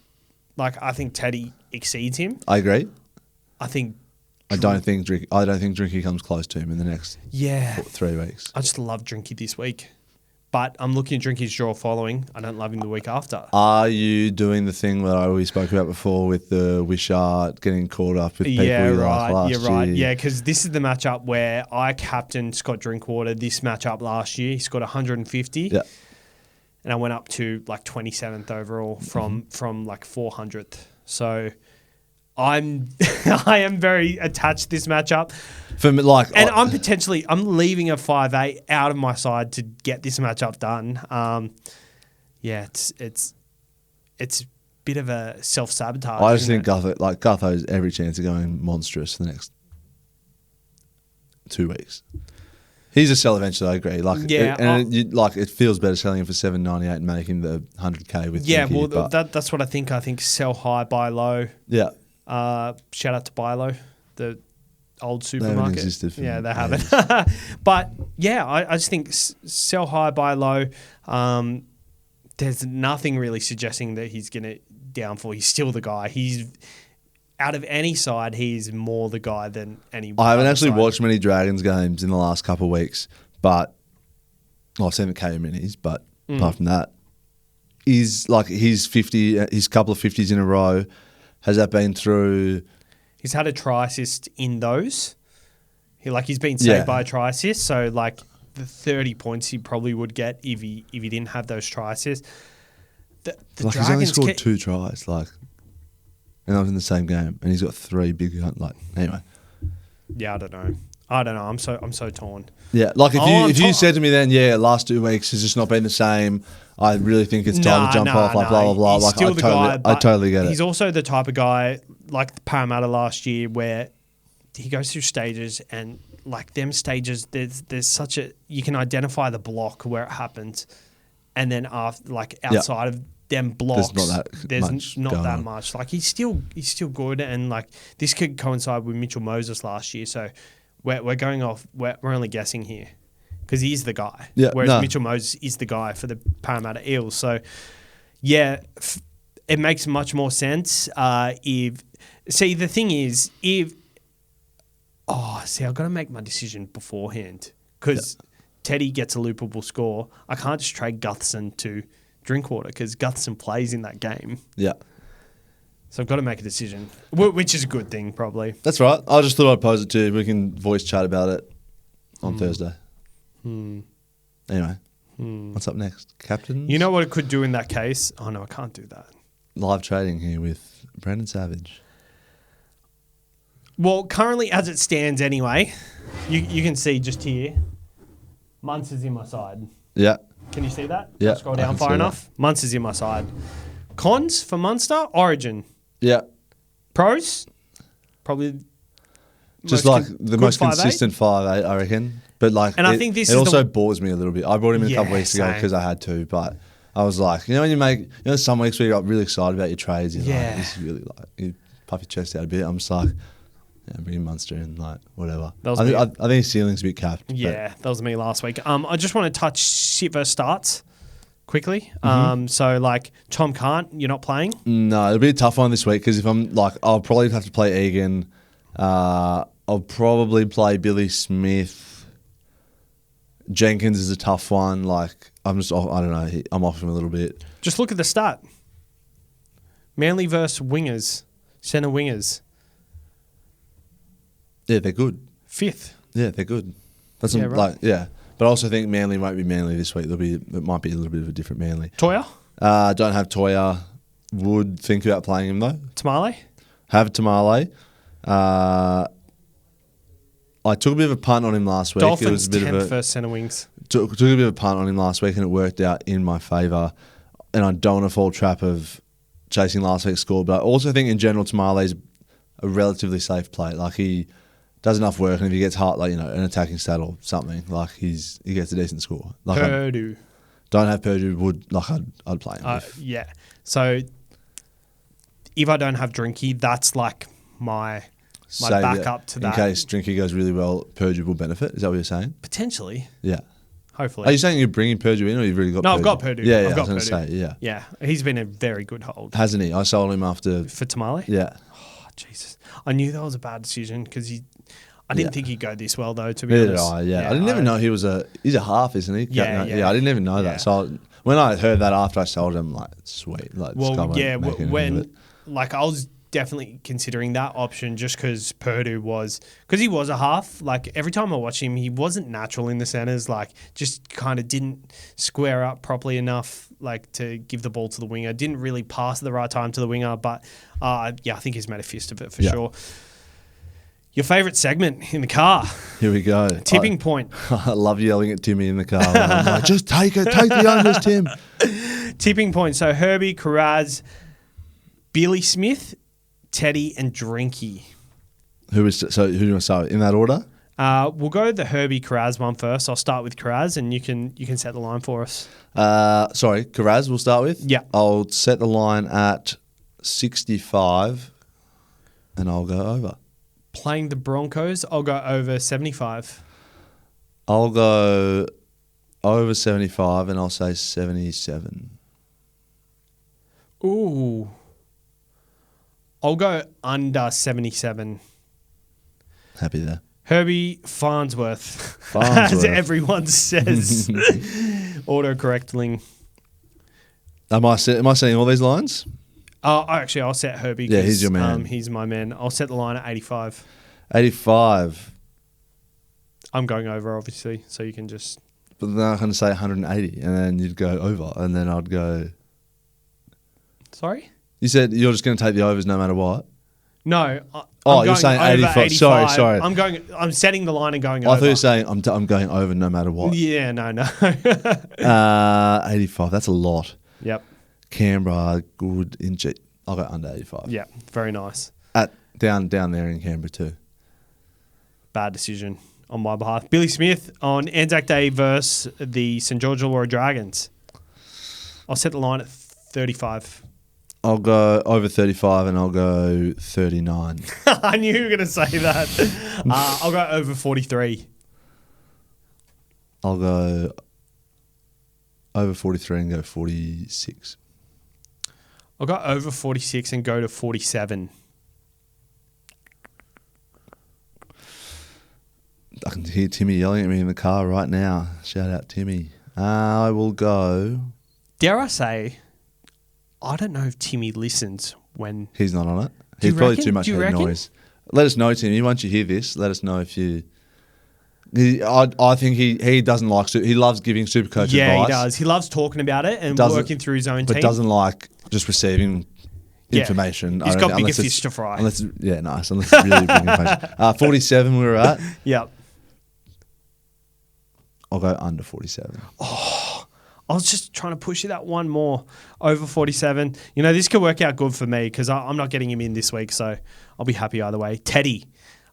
I think Teddy exceeds him. I agree. I don't think Drinky comes close to him in the next 3 weeks. I just love Drinky this week. But I'm looking at Drinky's draw following. I don't love him the week after. Are you doing the thing that we spoke about before with the Wishart getting caught up with people you like last year? Right. Yeah, because this is the matchup where I captained Scott Drinkwater this matchup last year. He scored 150. Yeah. And I went up to 27th overall from 400th. So I am very attached to this matchup. For me, I'm leaving a 5-8 out of my side to get this matchup done. It's a bit of a self-sabotage. I just think Gutho's every chance of going monstrous for the next 2 weeks. He's a sell eventually, I agree. It feels better selling him for $7.98 and making the 100k with. Yeah, Dinky, that's what I think. I think sell high, buy low. Yeah. Shout out to Buy Low, the old supermarket. They haven't existed for they haven't. But yeah, I just think sell high, buy low. There's nothing really suggesting that he's going to downfall. He's still the guy. He's out of any side, he's more the guy than any. I haven't actually watched many Dragons games in the last couple of weeks, but I've seen the KO minis. But apart from that, his couple of 50s in a row. Has that been through? He's had a try assist in those. He's been saved by a try assist. So the 30 points he probably would get if he didn't have those try assists. The Dragons he's only scored 2 tries. And I was in the same game, and he's got 3 big anyway. Yeah, I don't know. I'm so torn. Yeah, if you said to me then, last 2 weeks has just not been the same. I really think it's time to jump off. Blah blah blah. He's still the guy, I totally get it. He's also the type of guy like Parramatta last year, where he goes through stages, and them stages, there's such a, you can identify the block where it happens, and then after outside of them blocks, there's not that much. He's still good, and this could coincide with Mitchell Moses last year. So we're going off. We're only guessing here because he's the guy. Yeah, whereas Mitchell Moses is the guy for the Parramatta Eels. So it makes much more sense the thing is I've got to make my decision beforehand because Teddy gets a loopable score. I can't just trade Gutherson to Drinkwater because Gutherson plays in that game. Yeah. So I've got to make a decision, which is a good thing, probably. That's right. I just thought I'd pose it to you. We can voice chat about it on Thursday. Anyway, what's up next? Captains? You know what it could do in that case? Oh, no, I can't do that. Live trading here with Brandon Savage. Well, currently as it stands anyway, you can see just here, Munster's in my side. Yeah. Can you see that? Yeah. I'll scroll down far enough. Munster's in my side. Cons for Munster, Origin. Yeah. Pros, probably just like the most consistent 5'8", I reckon. But like, and I think this also bores me a little bit. I brought him in a couple of weeks ago same. because I had to, but I was like, when some weeks where you're really excited about your trades, you're like, this is really like, you puff your chest out a bit. I'm just like, bring in Munster in, like, whatever. I think his ceiling's a bit capped. Yeah, that was me last week. I just want to touch shit versus starts quickly. So, like, Tom Kant, you're not playing? No, it'll be a tough one this week because if I'm like, I'll probably have to play Egan. I'll probably play Billy Smith. Jenkins is a tough one. Like, I don't know. I'm off him a little bit. Just look at the start. Manly versus wingers, centre wingers. Yeah, they're good. 5th. Yeah, they're good. That's right. But I also think Manly won't be Manly this week. It might be a little bit of a different Manly. Toya? Don't have Toya. Would think about playing him though. Tamale? Have Tamale. I took a bit of a punt on him last week. Dolphins it was a bit 10th versus centre wings. Took a bit of a punt on him last week and it worked out in my favour. And I don't want to fall trap of chasing last week's score. But I also think in general Tamale's a relatively safe play. Like he does enough work and if he gets hot, like, an attacking stat or something, like he gets a decent score. Like Purdue. Don't have Purdue. I'd play him. Yeah. So if I don't have Drinky, that's like my backup to that. In case Drinky goes really well, Purdue will benefit. Is that what you're saying? Potentially. Yeah. Hopefully. Are you saying you're bringing Purdue in or you've really got Purdue? No, I've got Purdue. Yeah, I've got I was going to Purdue. say, Yeah, he's been a very good hold. Hasn't he? I sold him after... For Tamale? Yeah. Oh, Jesus. I knew that was a bad decision because I didn't think he'd go this well, though, to be honest. I didn't even know he's a half, isn't he? Yeah. I didn't even know that. So when I heard that after I sold him, like, sweet. Like, I was definitely considering that option just because Purdue because he was a half. Like, every time I watch him, he wasn't natural in the centres. Like, just kind of didn't square up properly enough, like, to give the ball to the winger. Didn't really pass at the right time to the winger. But, I think he's made a fist of it for sure. Your favourite segment in the car. Here we go. Tipping point. I love yelling at Timmy in the car. I'm like, just take it. Take the owners, Tim. Tipping point. So, Herby, Carz, Billy Smith, Teddy and Drinky. Who do you want to start with? In that order? We'll go the Herby Carz one first. I'll start with Carz and you can set the line for us. Carz we'll start with? Yeah. I'll set the line at 65 and I'll go over. Playing the Broncos, I'll go over 75. I'll go over 75 and I'll say 77. Ooh. I'll go under 77. Happy there. Herby Farnsworth. As everyone says. Autocorrecting. Am I setting all these lines? Actually, I'll set Herby. Yeah, he's your man. He's my man. I'll set the line at 85. 85. I'm going over, obviously, so you can just... But then I'm going to say 180, and then you'd go over, and then I'd go... Sorry? You said you're just going to take the overs no matter what? No. You're saying 85. Sorry. I'm setting the line and going over. I thought you were saying I'm going over no matter what. Yeah, no. 85. That's a lot. Yep. Canberra, good. I'll go under 85. Yeah, very nice. Down there in Canberra too. Bad decision on my behalf. Billy Smith on Anzac Day versus the St. George Illawarra Dragons. I'll set the line at 35. I'll go over 35 and I'll go 39. I knew you were going to say that. I'll go over 43. I'll go over 43 and go 46. I'll go over 46 and go to 47. I can hear Timmy yelling at me in the car right now. Shout out, Timmy. I will go... Dare I say, I don't know if Timmy listens when... He's not on it. Do you He's probably reckon? too much Do you head reckon? noise. Let us know, Timmy. Once you hear this, let us know if you... I think he doesn't like... He loves giving SuperCoach advice. Yeah, he does. He loves talking about it and working through his own team. But doesn't like just receiving information. He's got bigger fish to fry. Nice. Unless it's really big information. 47 we were at. Yep. I'll go under 47. I was just trying to push you that one more over 47. You know, this could work out good for me because I'm not getting him in this week, so I'll be happy either way. Teddy,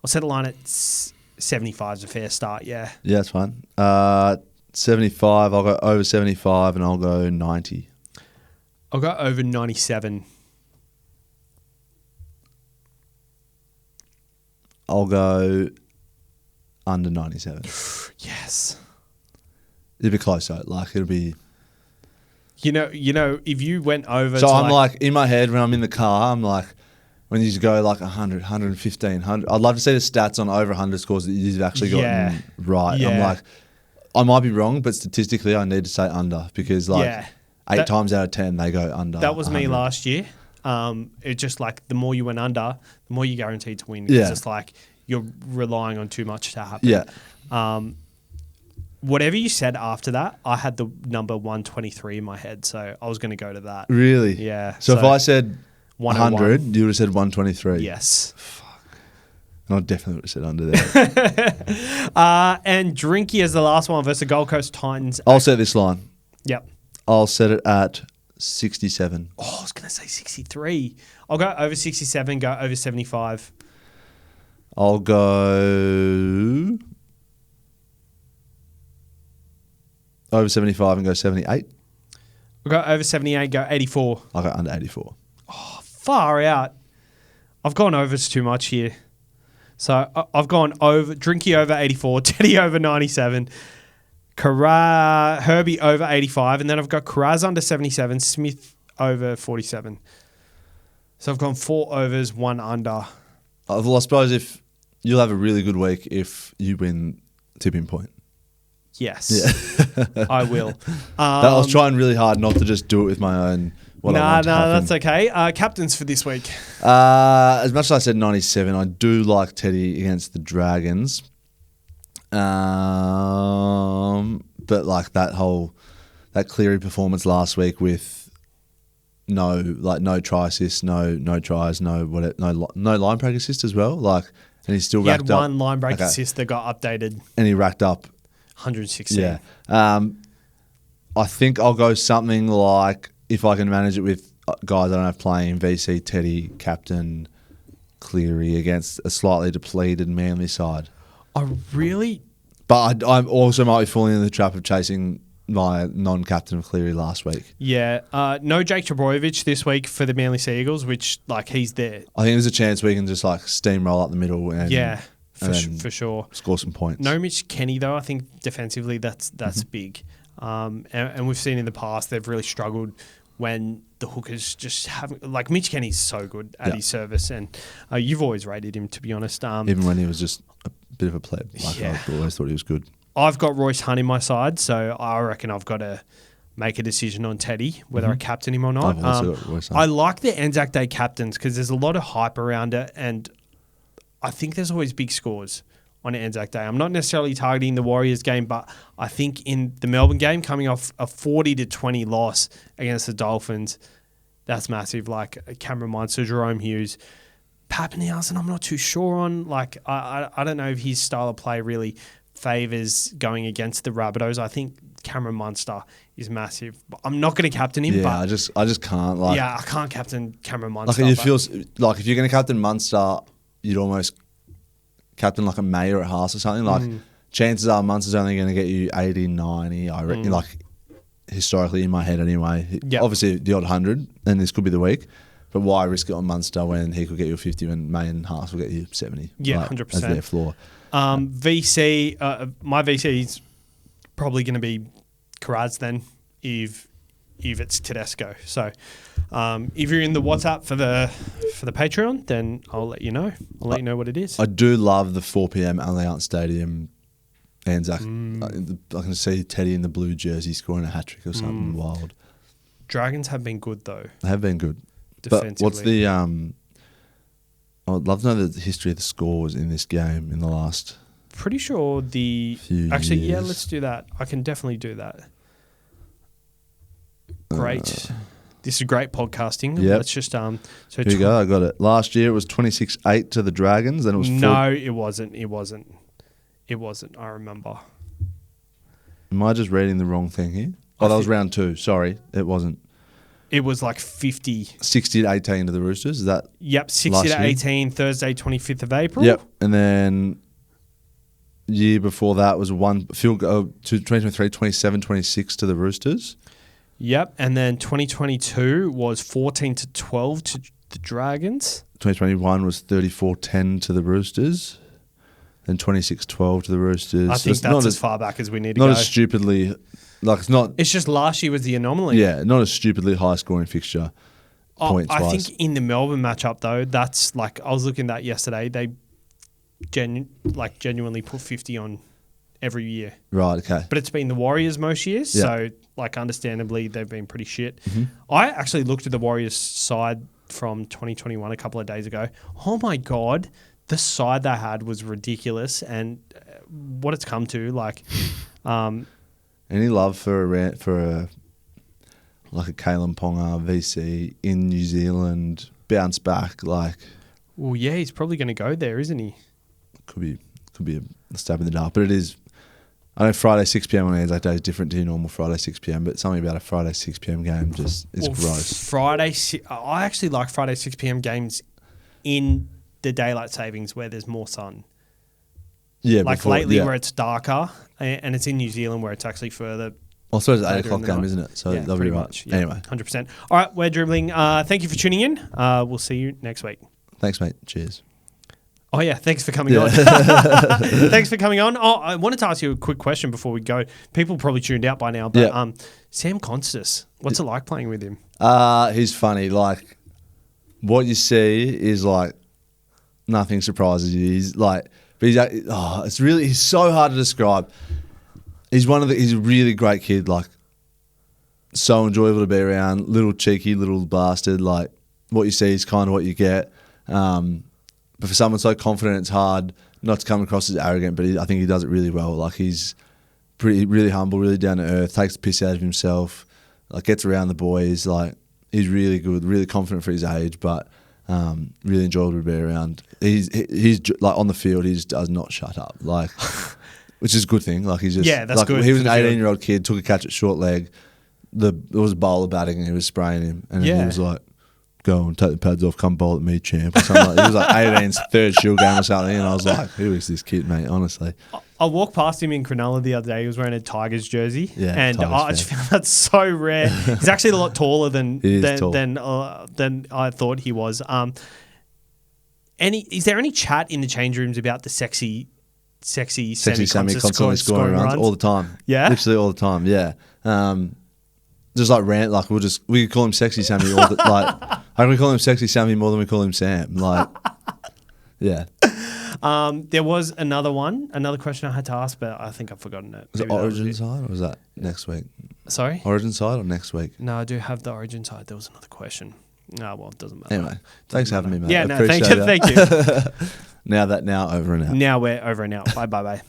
I'll set a line at 75 is a fair start, yeah. Yeah, that's fine. 75, I'll go over 75 and I'll go 90. I'll go over 97. I'll go under 97. Yes. It'll be close though. Like it'll be... You know, if you went over So to I'm like, in my head when I'm in the car, I'm like, when you go like 100, 115, 100, I'd love to see the stats on over 100 scores that you've actually gotten right. Yeah. I'm like, I might be wrong, but statistically I need to say under because like 8 times out of 10 they go under. That was 100. me last year. It's just like the more you went under, the more you're guaranteed to win. It's just like you're relying on too much to happen. Yeah. Whatever you said after that, I had the number 123 in my head, so I was going to go to that. Really? Yeah. So if I said 100, you would have said 123. Yes. Fuck. And I definitely would have said under there. And Drinky as the last one versus the Gold Coast Titans. I'll set this line. Yep. I'll set it at 67. Oh, I was going to say 63. I'll go over 67, go over 75. I'll go over 75 and go 78. We'll go over 78, go 84. I'll go under 84. Oh, far out. I've gone overs too much here. So I've gone over, Drinky over 84, Teddy over 97, Herby over 85, and then I've got Carz under 77, Smith over 47. So I've gone 4 overs, 1 under. Well, I suppose if you'll have a really good week if you win tipping point. Yes. Yeah. I will. I was trying really hard not to just do it with my own. No, that's okay. Captains for this week. As much as I said 97, I do like Teddy against the Dragons. But like that Cleary performance last week with no try assists, no tries, no line break assist as well. Like, and he still racked up. He had one line break assist that got updated. And he racked up 116. Yeah. I think I'll go something like, if I can manage it with guys I don't have playing, VC, Teddy, Captain, Cleary against a slightly depleted Manly side. But I also might be falling in the trap of chasing my non-captain of Cleary last week. Yeah. No Jake Trbojevic this week for the Manly Sea Eagles, which, like, he's there. I think there's a chance we can just, like, steamroll up the middle and for sure. Score some points. No Mitch Kenny, though. I think defensively that's big. And we've seen in the past they've really struggled when the hookers just haven't... Like, Mitch Kenny's so good at his service, and you've always rated him, to be honest. Even when he was just a bit of a pleb. Like, I always thought he was good. I've got Royce Hunt in my side, so I reckon I've got to make a decision on Teddy, whether I captain him or not. I've also got Royce Hunt. I like the Anzac Day captains because there's a lot of hype around it, and I think there's always big scores on Anzac Day. I'm not necessarily targeting the Warriors game, but I think in the Melbourne game, coming off a 40-20 loss against the Dolphins, that's massive. Like Cameron Munster, Jerome Hughes, Pappenhausen, I'm not too sure on. Like I don't know if his style of play really favours going against the Rabbitohs. I think Cameron Munster is massive. I'm not going to captain him. Yeah, but I just can't. Like, I can't captain Cameron Munster. Like, it feels like if you're going to captain Munster, you'd almost captain like a Mayer at Haas or something. Like, chances are Munster's only going to get you 80, 90. I reckon, like, historically in my head anyway. Yep. Obviously, the odd 100, and this could be the week. But why risk it on Munster when he could get you a 50 when May and Haas will get you 70? Yeah, like, 100%. As their floor. VC, my VC is probably going to be Carz then if it's Tedesco. So if you're in the WhatsApp for the Patreon, then I'll let you know. I'll let you know what it is. I do love the 4 p.m. Allianz Stadium Anzac. I can see Teddy in the blue jersey scoring a hat-trick or something wild. Dragons have been good though. They have been good. Defensively. But what's the I'd love to know the history of the scores in this game in the last Pretty sure few actually, years. yeah, let's do that. I can definitely do that. Great. This is great podcasting. Yep. Let's just so Here you go, I got it. Last year it was 26-8 to the Dragons, then it was No, it wasn't. It wasn't. I remember. Am I just reading the wrong thing here? Oh, that was round 2. Sorry, it wasn't. It was like 50. 60-18 to the Roosters. Is that? Yep, 60 last to year? 18, Thursday, 25th of April. Yep. And then year before that was one field goal to 2023, 27-26 to the Roosters. Yep, and then 2022 was 14 to 12 to the Dragons. 2021 was 34-10 to the Roosters. Then 26-12 to the Roosters. I think So that's as far back as we need to go. Not as stupidly, like it's not. It's just last year was the anomaly. Yeah, not a stupidly high scoring fixture. Points I wise. think in the Melbourne matchup though, that's like I was looking at that yesterday. They genuinely put 50 on every year. Right. Okay. But it's been the Warriors most years, Yeah. so like understandably they've been pretty shit. Mm-hmm. I actually looked at the Warriors side from 2021 a couple of days ago. Oh my god, the side they had was ridiculous, and what it's come to, like, Any love for a like a Kalen Ponga VC in New Zealand bounce back, like well, yeah, he's probably going to go there, isn't he? could be a stab in the dark, but it is. I know Friday 6 p.m. on Anzac Day is different to your normal Friday 6 p.m., but something about a Friday 6 p.m. game just is gross. I actually like Friday 6 p.m. games in the daylight savings where there's more sun. Yeah, Like before, lately yeah. where it's darker, and it's in New Zealand where it's actually further. I suppose it's 8 later in o'clock the game, night. isn't it? So Yeah, that'll be pretty right. much. Yeah, Anyway, 100%. All right, we're dribbling. Thank you for tuning in. We'll see you next week. thanks, mate. Cheers. Oh, yeah. Thanks for coming on. Thanks for coming on. Oh, I wanted to ask you a quick question before we go. People probably tuned out by now, but Yeah. Sam Constas, what's it like playing with him? He's funny. Like, what you see is like nothing surprises you. He's like, but he's so hard to describe. He's a really great kid. Like, so enjoyable to be around. Little cheeky, little bastard. Like, what you see is kind of what you get. But for someone so confident, it's hard not to come across as arrogant. But I think he does it really well. Like, he's really humble, really down to earth. Takes the piss out of himself. Like, gets around the boys. Like, he's really good, really confident for his age. But really enjoyable to be around. He's like on the field. He just does not shut up. Like, which is a good thing. Like, he's just that's like, good. He was for an the field. 18-year-old kid, took a catch at short leg. There was a bowler batting and he was spraying him, and then he was like, "Go and take the pads off, come bowl at me, champ." Or something like. He was like 18's third shield game or something, and I was like, "Who is this kid, mate?" Honestly. I walked past him in Cronulla the other day. He was wearing a Tigers jersey, and Tigers I just found that so rare. He's actually a lot taller than I thought he was. Is there any chat in the change rooms about the sexy Sammy constantly scoring runs all the time. Yeah, literally all the time. Yeah, just like rant. Like we could call him Sexy Sammy. How can we call him Sexy Sammy more than we call him Sam? Like, yeah. There was another question I had to ask, but I think I've forgotten it. Was it Origin side or was that next week? Sorry, Origin side or next week? No, I do have the Origin side. There was another question. No, well, it doesn't matter. Anyway, thanks for having me, mate. Yeah, I no, appreciate thank you. Now over and out. Now we're over and out. Bye.